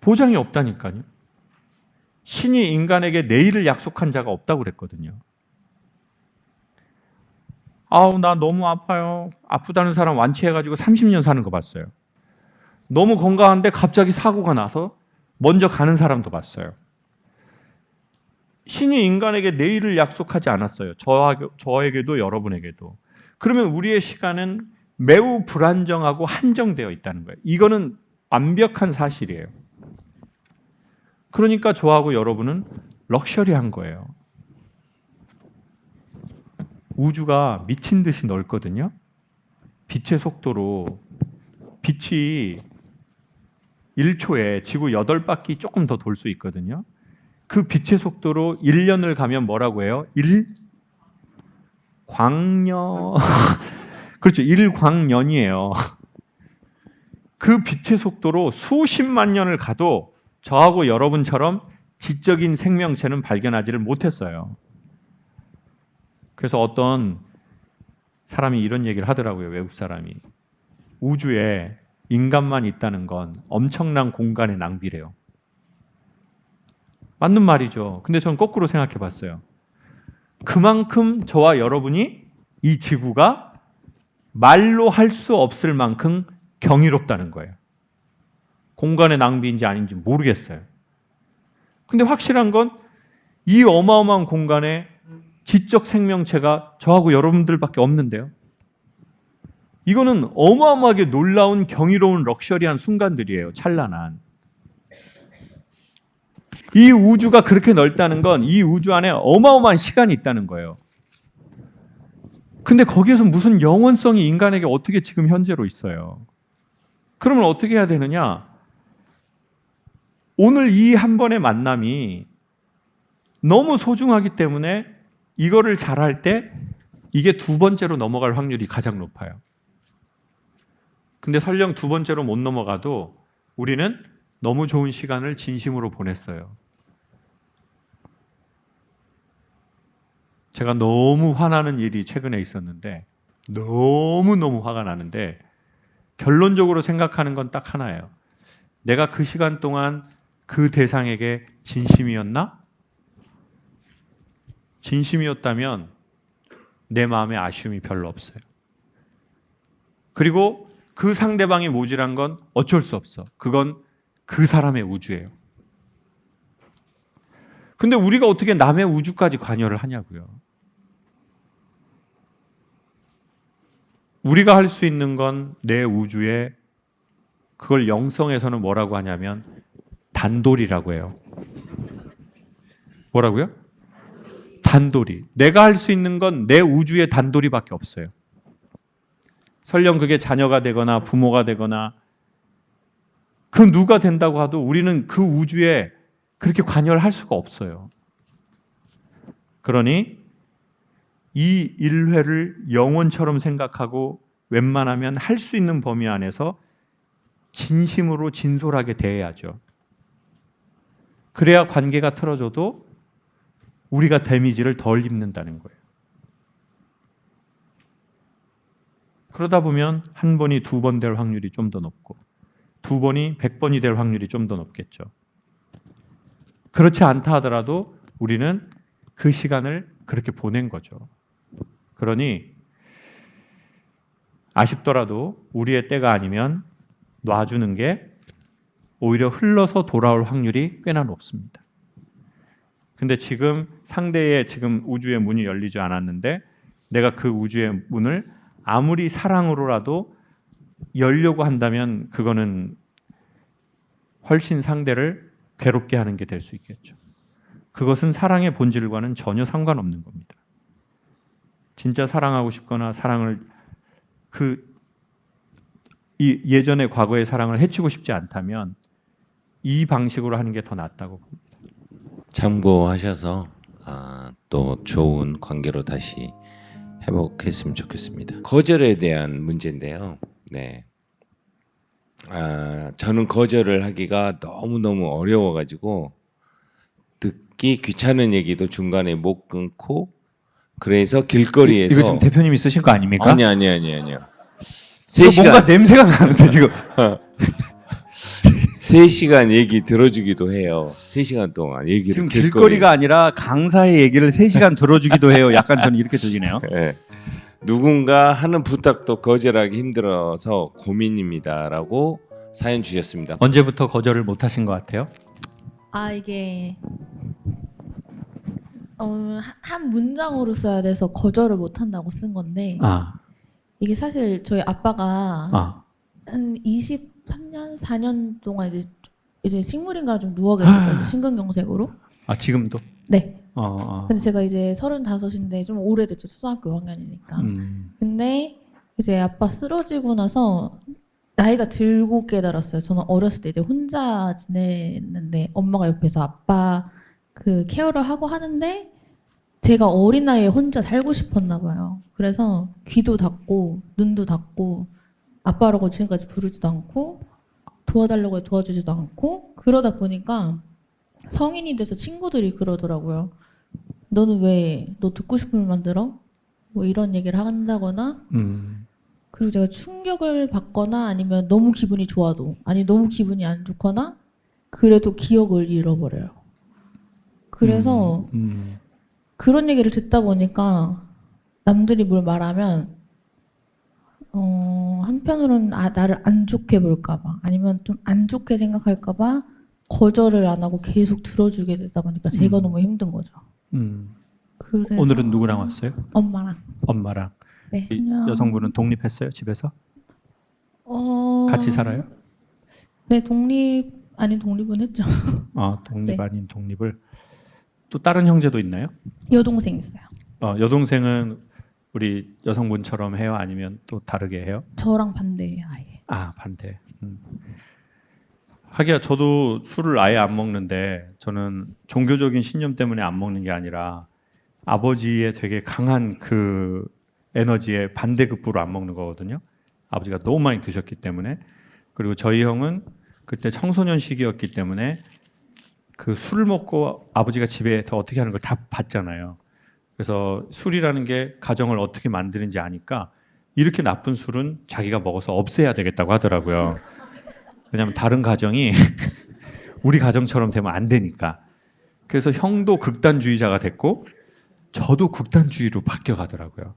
보장이 없다니까요. 신이 인간에게 내일을 약속한 자가 없다고 그랬거든요. 나 너무 아파요. 아프다는 사람 완치해가지고 30년 사는 거 봤어요. 너무 건강한데 갑자기 사고가 나서 먼저 가는 사람도 봤어요. 신이 인간에게 내일을 약속하지 않았어요. 저에게도 여러분에게도. 그러면 우리의 시간은 매우 불안정하고 한정되어 있다는 거예요. 이거는 완벽한 사실이에요. 그러니까 저하고 여러분은 럭셔리한 거예요. 우주가 미친 듯이 넓거든요. 빛의 속도로 빛이 1초에 지구 8바퀴 조금 더 돌 수 있거든요. 그 빛의 속도로 1년을 가면 뭐라고 해요? 1광년. 그렇죠. 1광년이에요. 그 빛의 속도로 수십만 년을 가도 저하고 여러분처럼 지적인 생명체는 발견하지를 못했어요. 그래서 어떤 사람이 이런 얘기를 하더라고요. 외국 사람이. 우주에 인간만 있다는 건 엄청난 공간의 낭비래요. 맞는 말이죠. 근데 저는 거꾸로 생각해 봤어요. 그만큼 저와 여러분이 이 지구가 말로 할 수 없을 만큼 경이롭다는 거예요. 공간의 낭비인지 아닌지 모르겠어요. 근데 확실한 건 이 어마어마한 공간에 지적 생명체가 저하고 여러분들밖에 없는데요. 이거는 어마어마하게 놀라운 경이로운 럭셔리한 순간들이에요. 찬란한. 이 우주가 그렇게 넓다는 건 이 우주 안에 어마어마한 시간이 있다는 거예요. 근데 거기에서 무슨 영원성이 인간에게 어떻게 지금 현재로 있어요? 그러면 어떻게 해야 되느냐? 오늘 이 한 번의 만남이 너무 소중하기 때문에 이거를 잘할 때 이게 두 번째로 넘어갈 확률이 가장 높아요. 근데 설령 두 번째로 못 넘어가도 우리는 너무 좋은 시간을 진심으로 보냈어요. 제가 너무 화나는 일이 최근에 있었는데 너무너무 화가 나는데 결론적으로 생각하는 건 딱 하나예요. 내가 그 시간 동안 그 대상에게 진심이었나? 진심이었다면 내 마음에 아쉬움이 별로 없어요. 그리고 그 상대방이 모질한 건 어쩔 수 없어. 그건 그 사람의 우주예요. 근데 우리가 어떻게 남의 우주까지 관여를 하냐고요. 우리가 할 수 있는 건 내 우주에 그걸 영성에서는 뭐라고 하냐면 단돌이라고 해요. 뭐라고요? 단돌이. 내가 할 수 있는 건 내 우주의 단돌이밖에 없어요. 설령 그게 자녀가 되거나 부모가 되거나 그 누가 된다고 해도 우리는 그 우주에 그렇게 관여를 할 수가 없어요. 그러니 이 일회를 영혼처럼 생각하고 웬만하면 할 수 있는 범위 안에서 진심으로 진솔하게 대해야죠. 그래야 관계가 틀어져도 우리가 데미지를 덜 입는다는 거예요. 그러다 보면 한 번이 두 번 될 확률이 좀 더 높고 두 번이 100번이 될 확률이 좀 더 높겠죠. 그렇지 않다 하더라도 우리는 그 시간을 그렇게 보낸 거죠. 그러니 아쉽더라도 우리의 때가 아니면 놔주는 게 오히려 흘러서 돌아올 확률이 꽤나 높습니다. 근데 지금 상대의 지금 우주의 문이 열리지 않았는데 내가 그 우주의 문을 아무리 사랑으로라도 열려고 한다면 그거는 훨씬 상대를 괴롭게 하는 게 될 수 있겠죠. 그것은 사랑의 본질과는 전혀 상관없는 겁니다. 진짜 사랑하고 싶거나 사랑을 이 예전의 과거의 사랑을 해치고 싶지 않다면 이 방식으로 하는 게 더 낫다고 봅니다. 참고하셔서 또 좋은 관계로 다시 회복했으면 좋겠습니다. 거절에 대한 문제인데요. 네. 저는 거절을 하기가 너무너무 어려워가지고 듣기 귀찮은 얘기도 중간에 못 끊고 그래서 길거리에서 이거 지금 대표님이 쓰신 거 아닙니까? 아니요. 뭔가 냄새가 나는데 지금 3시간 얘기 들어주기도 해요. 3시간 동안 얘기를 지금 길거리가 아니라 강사의 얘기를 3시간 들어주기도 해요. 약간 저는 이렇게 들리네요. 네. 누군가 하는 부탁도 거절하기 힘들어서 고민입니다라고 사연 주셨습니다. 언제부터 거절을 못 하신 것 같아요? 이게 한 문장으로 써야 돼서 거절을 못 한다고 쓴 건데 아, 이게 사실 저희 아빠가 아, 한 23년, 4년 동안 이제 식물인가 좀 누워 계셨거든요. 심근경색으로. 아 지금도? 네. 어. 근데 제가 이제 35인데 좀 오래됐죠. 초등학교 5학년이니까. 근데 이제 아빠 쓰러지고 나서 나이가 들고 깨달았어요. 저는 어렸을 때 이제 혼자 지냈는데 엄마가 옆에서 아빠 그 케어를 하고 하는데 제가 어린 나이에 혼자 살고 싶었나 봐요. 그래서 귀도 닫고 눈도 닫고 아빠라고 지금까지 부르지도 않고 도와달라고 해도 도와주지도 않고 그러다 보니까 성인이 돼서 친구들이 그러더라고요. 너는 왜 너 듣고 싶은 말 만들어? 뭐 이런 얘기를 한다거나 그리고 제가 충격을 받거나 아니면 너무 기분이 좋아도 아니 너무 기분이 안 좋거나 그래도 기억을 잃어버려요. 그래서 그런 얘기를 듣다 보니까 남들이 뭘 말하면 한편으로는 나를 안 좋게 볼까봐 아니면 좀 안 좋게 생각할까봐 거절을 안 하고 계속 들어주게 되다 보니까 제가 너무 힘든 거죠. 그래서 오늘은 누구랑 왔어요? 엄마랑. 엄마랑. 네. 이 여성분은 독립했어요? 집에서? 어... 같이 살아요? 네, 독립 아닌 독립은 했죠. 아, 독립 네. 아닌 독립을. 또 다른 형제도 있나요? 여동생 있어요. 여동생은 우리 여성분처럼 해요? 아니면 또 다르게 해요? 저랑 반대예요, 아예. 아, 반대. 하기야 저도 술을 아예 안 먹는데 저는 종교적인 신념 때문에 안 먹는 게 아니라 아버지의 되게 강한 그 에너지에 반대급부로 안 먹는 거거든요. 아버지가 너무 많이 드셨기 때문에. 그리고 저희 형은 그때 청소년 시기였기 때문에 그 술을 먹고 아버지가 집에서 어떻게 하는 걸 다 봤잖아요. 그래서 술이라는 게 가정을 어떻게 만드는지 아니까 이렇게 나쁜 술은 자기가 먹어서 없애야 되겠다고 하더라고요. 왜냐하면 다른 가정이 우리 가정처럼 되면 안 되니까. 그래서 형도 극단주의자가 됐고 저도 극단주의로 바뀌어 가더라고요.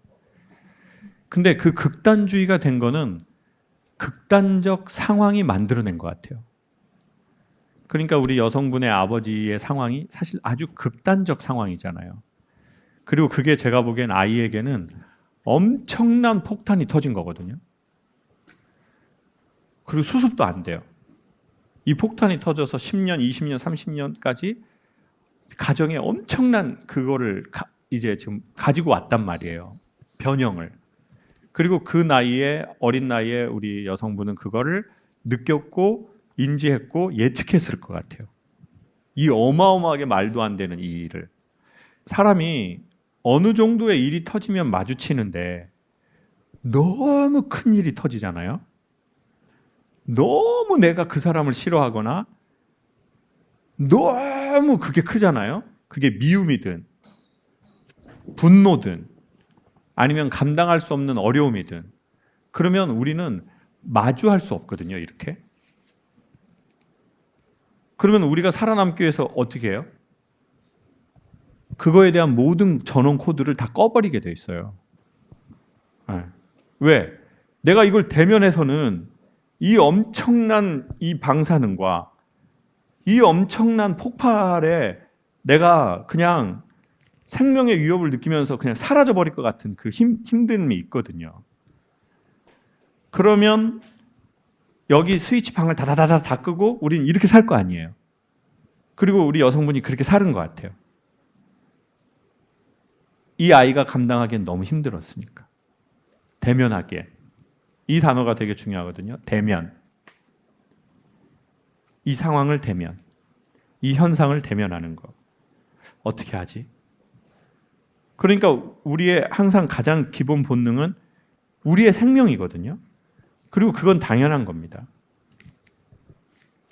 근데 그 극단주의가 된 거는 극단적 상황이 만들어낸 것 같아요. 그러니까 우리 여성분의 아버지의 상황이 사실 아주 극단적 상황이잖아요. 그리고 그게 제가 보기엔 아이에게는 엄청난 폭탄이 터진 거거든요. 그리고 수습도 안 돼요. 이 폭탄이 터져서 10년, 20년, 30년까지 가정에 엄청난 그거를 이제 지금 가지고 왔단 말이에요. 변형을. 그리고 그 나이에 어린 나이에 우리 여성분은 그거를 느꼈고 인지했고 예측했을 것 같아요. 이 어마어마하게 말도 안 되는 이 일을. 사람이 어느 정도의 일이 터지면 마주치는데 너무 큰 일이 터지잖아요. 너무 내가 그 사람을 싫어하거나 너무 그게 크잖아요. 그게 미움이든 분노든 아니면 감당할 수 없는 어려움이든 그러면 우리는 마주할 수 없거든요. 이렇게. 그러면 우리가 살아남기 위해서 어떻게 해요? 그거에 대한 모든 전원 코드를 다 꺼버리게 돼 있어요. 네. 왜? 내가 이걸 대면해서는 이 엄청난 이 방사능과 이 엄청난 폭발에 내가 그냥 생명의 위협을 느끼면서 그냥 사라져버릴 것 같은 그 힘듦이 있거든요. 그러면 여기 스위치 방을 다 끄고 우리는 이렇게 살 거 아니에요. 그리고 우리 여성분이 그렇게 사는 것 같아요. 이 아이가 감당하기엔 너무 힘들었으니까. 대면하기에. 이 단어가 되게 중요하거든요. 대면. 이 상황을 대면. 이 현상을 대면하는 거. 어떻게 하지? 그러니까 우리의 항상 가장 기본 본능은 우리의 생명이거든요. 그리고 그건 당연한 겁니다.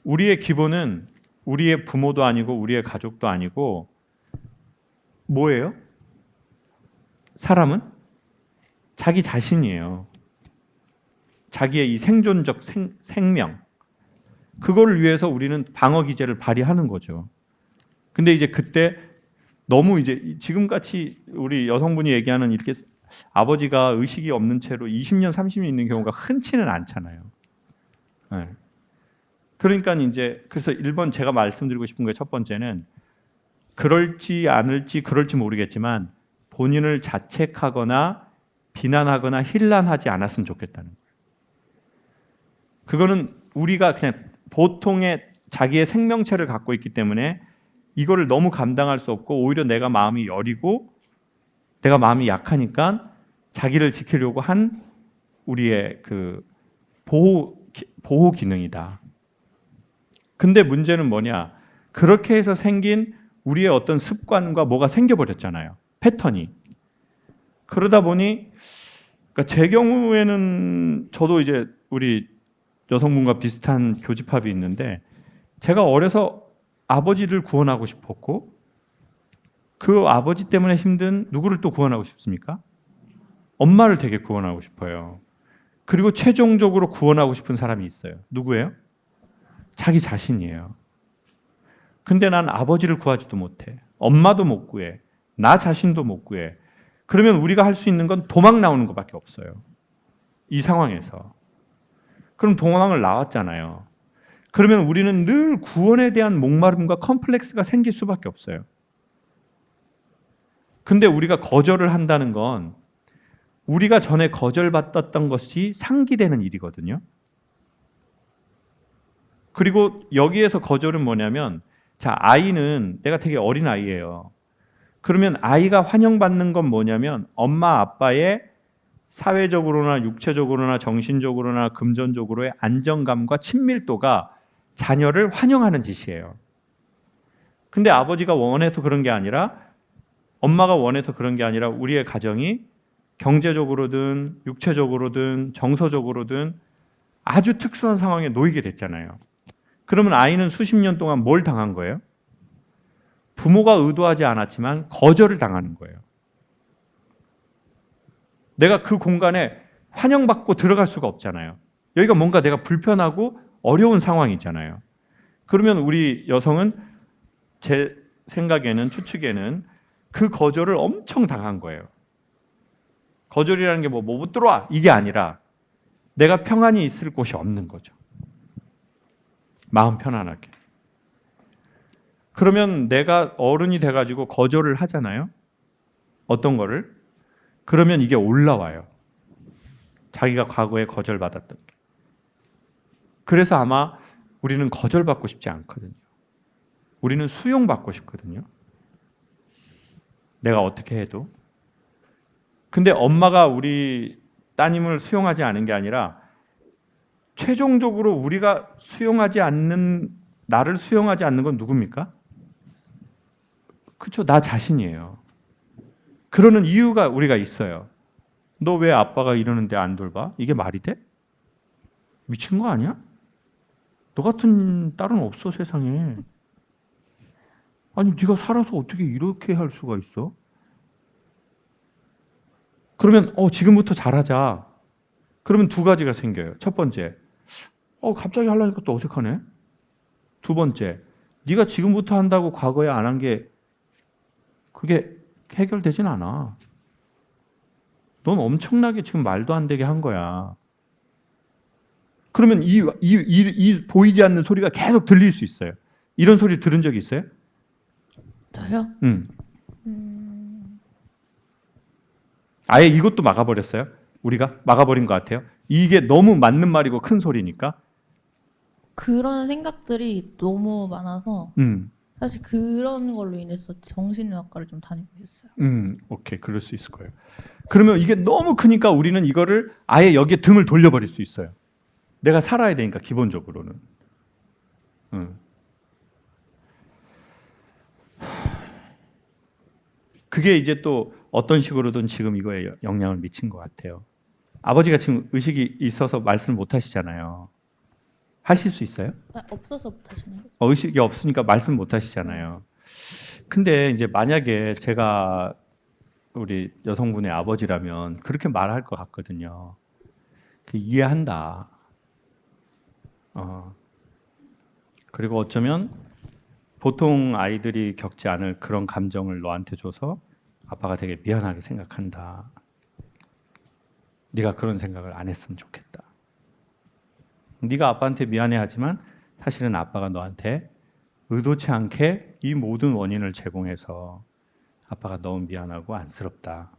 우리의 기본은 우리의 부모도 아니고 우리의 가족도 아니고 뭐예요? 사람은 자기 자신이에요. 자기의 이 생존적 생명. 그거를 위해서 우리는 방어 기제를 발휘하는 거죠. 근데 이제 그때 너무 이제 지금같이 우리 여성분이 얘기하는 이렇게 아버지가 의식이 없는 채로 20년, 30년 있는 경우가 흔치는 않잖아요. 네. 그러니까 이제 그래서 1번 제가 말씀드리고 싶은 게 첫 번째는 그럴지 않을지 그럴지 모르겠지만 본인을 자책하거나 비난하거나 힐난하지 않았으면 좋겠다는 거예요. 그거는 우리가 그냥 보통의 자기의 생명체를 갖고 있기 때문에 이거를 너무 감당할 수 없고 오히려 내가 마음이 여리고 내가 마음이 약하니까 자기를 지키려고 한 우리의 그 보호 기능이다. 근데 문제는 뭐냐? 그렇게 해서 생긴 우리의 어떤 습관과 뭐가 생겨버렸잖아요. 패턴이. 그러다 보니 그러니까 제 경우에는 저도 이제 우리 여성분과 비슷한 교집합이 있는데 제가 어려서 아버지를 구원하고 싶었고 그 아버지 때문에 힘든 누구를 또 구원하고 싶습니까? 엄마를 되게 구원하고 싶어요. 그리고 최종적으로 구원하고 싶은 사람이 있어요. 누구예요? 자기 자신이에요. 근데 난 아버지를 구하지도 못해. 엄마도 못 구해. 나 자신도 못 구해. 그러면 우리가 할 수 있는 건 도망 나오는 것밖에 없어요. 이 상황에서. 그럼 도망을 나왔잖아요. 그러면 우리는 늘 구원에 대한 목마름과 컴플렉스가 생길 수밖에 없어요. 근데 우리가 거절을 한다는 건 우리가 전에 거절받았던 것이 상기되는 일이거든요. 그리고 여기에서 거절은 뭐냐면 자, 아이는 내가 되게 어린 아이예요. 그러면 아이가 환영받는 건 뭐냐면 엄마 아빠의 사회적으로나 육체적으로나 정신적으로나 금전적으로의 안정감과 친밀도가 자녀를 환영하는 짓이에요. 근데 아버지가 원해서 그런 게 아니라 엄마가 원해서 그런 게 아니라 우리의 가정이 경제적으로든 육체적으로든 정서적으로든 아주 특수한 상황에 놓이게 됐잖아요. 그러면 아이는 수십 년 동안 뭘 당한 거예요? 부모가 의도하지 않았지만 거절을 당하는 거예요. 내가 그 공간에 환영받고 들어갈 수가 없잖아요. 여기가 뭔가 내가 불편하고 어려운 상황이잖아요. 그러면 우리 여성은 제 생각에는 추측에는 그 거절을 엄청 당한 거예요. 거절이라는 게 못 들어와 이게 아니라 내가 평안히 있을 곳이 없는 거죠. 마음 편안하게. 그러면 내가 어른이 돼가지고 거절을 하잖아요. 어떤 거를? 그러면 이게 올라와요. 자기가 과거에 거절받았던 게. 그래서 아마 우리는 거절받고 싶지 않거든요. 우리는 수용받고 싶거든요. 내가 어떻게 해도. 근데 엄마가 우리 따님을 수용하지 않은 게 아니라 최종적으로 우리가 수용하지 않는 나를 수용하지 않는 건 누굽니까? 그렇죠. 나 자신이에요. 그러는 이유가 우리가 있어요. 너 왜 아빠가 이러는데 안 돌봐? 이게 말이 돼? 미친 거 아니야? 너 같은 딸은 없어 세상에. 아니 네가 살아서 어떻게 이렇게 할 수가 있어? 그러면 지금부터 잘하자. 그러면 두 가지가 생겨요. 첫 번째, 갑자기 하려니까 또 어색하네. 두 번째, 네가 지금부터 한다고 과거에 안 한 게 그게 해결되진 않아. 넌 엄청나게 지금 말도 안 되게 한 거야. 그러면 이 보이지 않는 소리가 계속 들릴 수 있어요. 이런 소리 들은 적 있어요? 저요? 아예 이것도 막아버렸어요? 우리가 막아버린 것 같아요. 이게 너무 맞는 말이고 큰 소리니까. 그런 생각들이 너무 많아서 사실 그런 걸로 인해서 정신의학과를 좀 다니고 있어요. 오케이. 그럴 수 있을 거예요. 그러면 이게 너무 크니까 우리는 이거를 아예 여기에 등을 돌려버릴 수 있어요. 내가 살아야 되니까 기본적으로는. 그게 이제 또 어떤 식으로든 지금 이거에 영향을 미친 것 같아요. 아버지가 지금 의식이 있어서 말씀을 못 하시잖아요. 하실 수 있어요? 없어서 못 하시나요? 의식이 없으니까 말씀 못 하시잖아요. 근데 이제 만약에 제가 우리 여성분의 아버지라면 그렇게 말할 것 같거든요. 이해한다. 그리고 어쩌면 보통 아이들이 겪지 않을 그런 감정을 너한테 줘서 아빠가 되게 미안하게 생각한다. 네가 그런 생각을 안 했으면 좋겠다. 네가 아빠한테 미안해하지만 사실은 아빠가 너한테 의도치 않게 이 모든 원인을 제공해서 아빠가 너무 미안하고 안쓰럽다.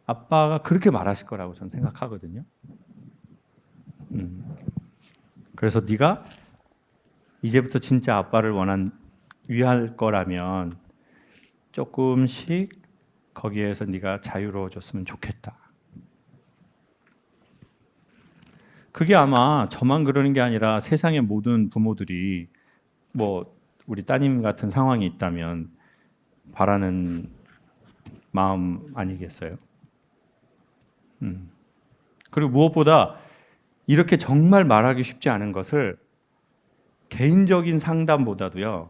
아빠가 그렇게 말하실 거라고 저는 생각하거든요. 그래서 네가 이제부터 진짜 아빠를 위할 거라면 조금씩 거기에서 네가 자유로워졌으면 좋겠다. 그게 아마 저만 그러는 게 아니라 세상의 모든 부모들이 뭐 우리 따님 같은 상황이 있다면 바라는 마음 아니겠어요? 그리고 무엇보다 이렇게 정말 말하기 쉽지 않은 것을 개인적인 상담보다도요.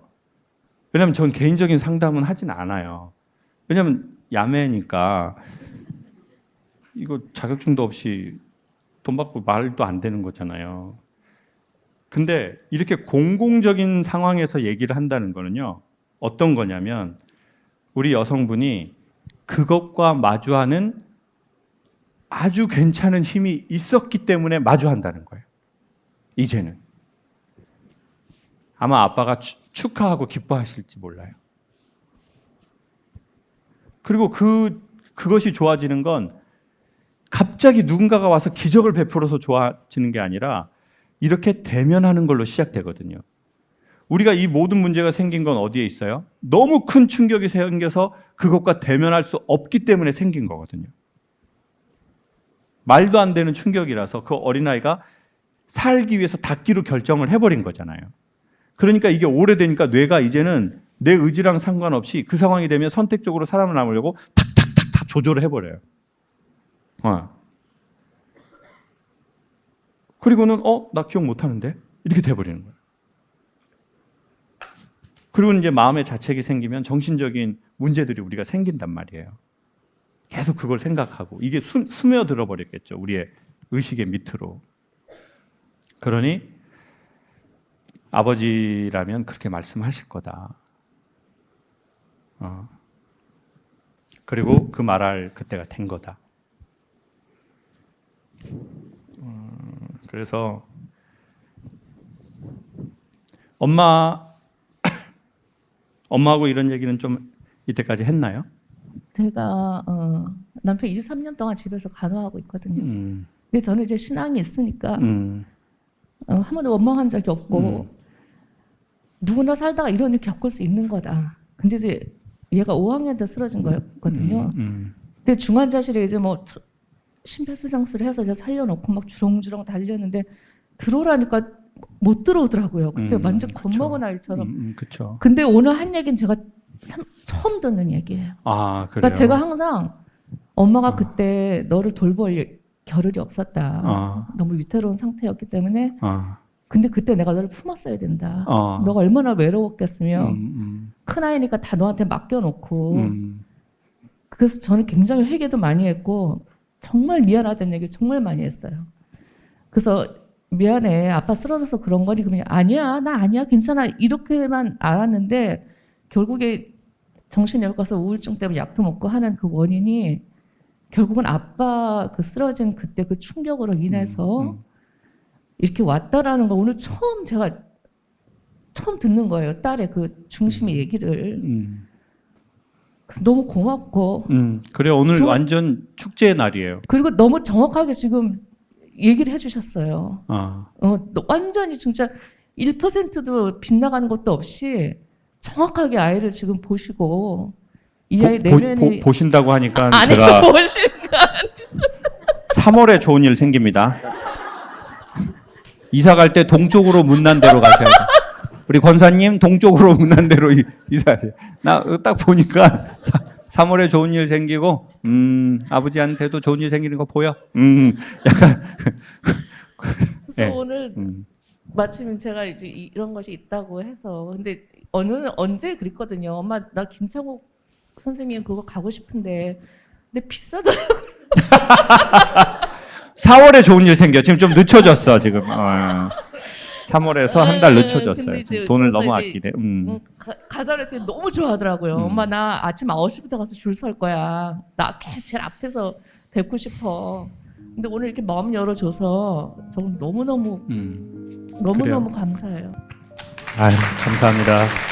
왜냐하면 전 개인적인 상담은 하진 않아요. 왜냐하면 야매니까 이거 자격증도 없이 돈 받고 말도 안 되는 거잖아요. 근데 이렇게 공공적인 상황에서 얘기를 한다는 거는요. 어떤 거냐면 우리 여성분이 그것과 마주하는 아주 괜찮은 힘이 있었기 때문에 마주한다는 거예요. 이제는. 아마 아빠가 축하하고 기뻐하실지 몰라요. 그리고 그것이 좋아지는 건 갑자기 누군가가 와서 기적을 베풀어서 좋아지는 게 아니라 이렇게 대면하는 걸로 시작되거든요. 우리가 이 모든 문제가 생긴 건 어디에 있어요? 너무 큰 충격이 생겨서 그것과 대면할 수 없기 때문에 생긴 거거든요. 말도 안 되는 충격이라서 그 어린아이가 살기 위해서 닫기로 결정을 해버린 거잖아요. 그러니까 이게 오래되니까 뇌가 이제는 내 의지랑 상관없이 그 상황이 되면 선택적으로 살아남으려고 탁탁탁탁 조절을 해버려요. 그리고는 나 기억 못하는데? 이렇게 돼버리는 거예요. 그리고 이제 마음의 자책이 생기면 정신적인 문제들이 우리가 생긴단 말이에요. 계속 그걸 생각하고 이게 스며들어 버렸겠죠. 우리의 의식의 밑으로. 그러니 아버지라면 그렇게 말씀하실 거다. 그리고 그 말할 그때가 된 거다. 그래서 엄마하고 이런 얘기는 좀 이때까지 했나요? 제가 남편 23년 동안 집에서 간호하고 있거든요. 근데 저는 이제 신앙이 있으니까 한 번도 원망한 적이 없고 누구나 살다가 이런 일 겪을 수 있는 거다. 근데 이제 얘가 5학년 때 쓰러진 거였거든요. 근데 중환자실에 이제 뭐 심폐소생술을 해서 이제 살려놓고 막 주렁주렁 달렸는데 들어오라니까 못 들어오더라고요. 그때 완전 겁먹은 아이처럼. 그렇죠. 근데 오늘 한 얘기는 제가 처음 듣는 얘기예요. 아, 그래요? 그러니까 제가 항상 엄마가 그때 너를 돌볼 겨를이 없었다. 너무 위태로운 상태였기 때문에. 근데 그때 내가 너를 품었어야 된다. 너가 얼마나 외로웠겠으며 큰아이니까 다 너한테 맡겨놓고. 그래서 저는 굉장히 회개도 많이 했고 정말 미안하다는 얘기를 정말 많이 했어요. 그래서 미안해. 아빠 쓰러져서 그런 거니? 그러면 아니야. 나 아니야. 괜찮아. 이렇게만 알았는데 결국에 정신이 가서 우울증 때문에 약도 먹고 하는 그 원인이 결국은 아빠 그 쓰러진 그때 그 충격으로 인해서 이렇게 왔다라는 거 오늘 제가 처음 듣는 거예요. 딸의 그 중심의 얘기를. 그래서 너무 고맙고. 그래 오늘 완전 축제의 날이에요. 그리고 너무 정확하게 지금 얘기를 해주셨어요. 완전히 진짜 1%도 빗나가는 것도 없이 정확하게 아이를 지금 보시고 이 아이 내면이 보신다고 하니까 아니, 제가 보실까? 3월에 좋은 일 생깁니다. 이사 갈 때 동쪽으로 문난대로 가셔야 돼요. 우리 권사님 동쪽으로 문난대로 이사해요. 나 딱 보니까 3월에 좋은 일 생기고 아버지한테도 좋은 일 생기는 거 보여? 약간 그래서 오늘 마침 제가 이제 이런 것이 있다고 해서 근데 언제 그랬거든요. 엄마 나 김창욱 선생님 그거 가고 싶은데 근데 비싸더라고요. 4월에 좋은 일 생겨. 지금 좀 늦춰졌어 지금. 3월에서 한 달 늦춰졌어요. 지금 돈을 너무 아끼네. 가자를 했더니 너무 좋아하더라고요. 엄마 나 아침 9시부터 가서 줄 설 거야. 나 제일 앞에서 뵙고 싶어. 근데 오늘 이렇게 마음 열어줘서 저는 너무너무 감사해요. 아유, 감사합니다.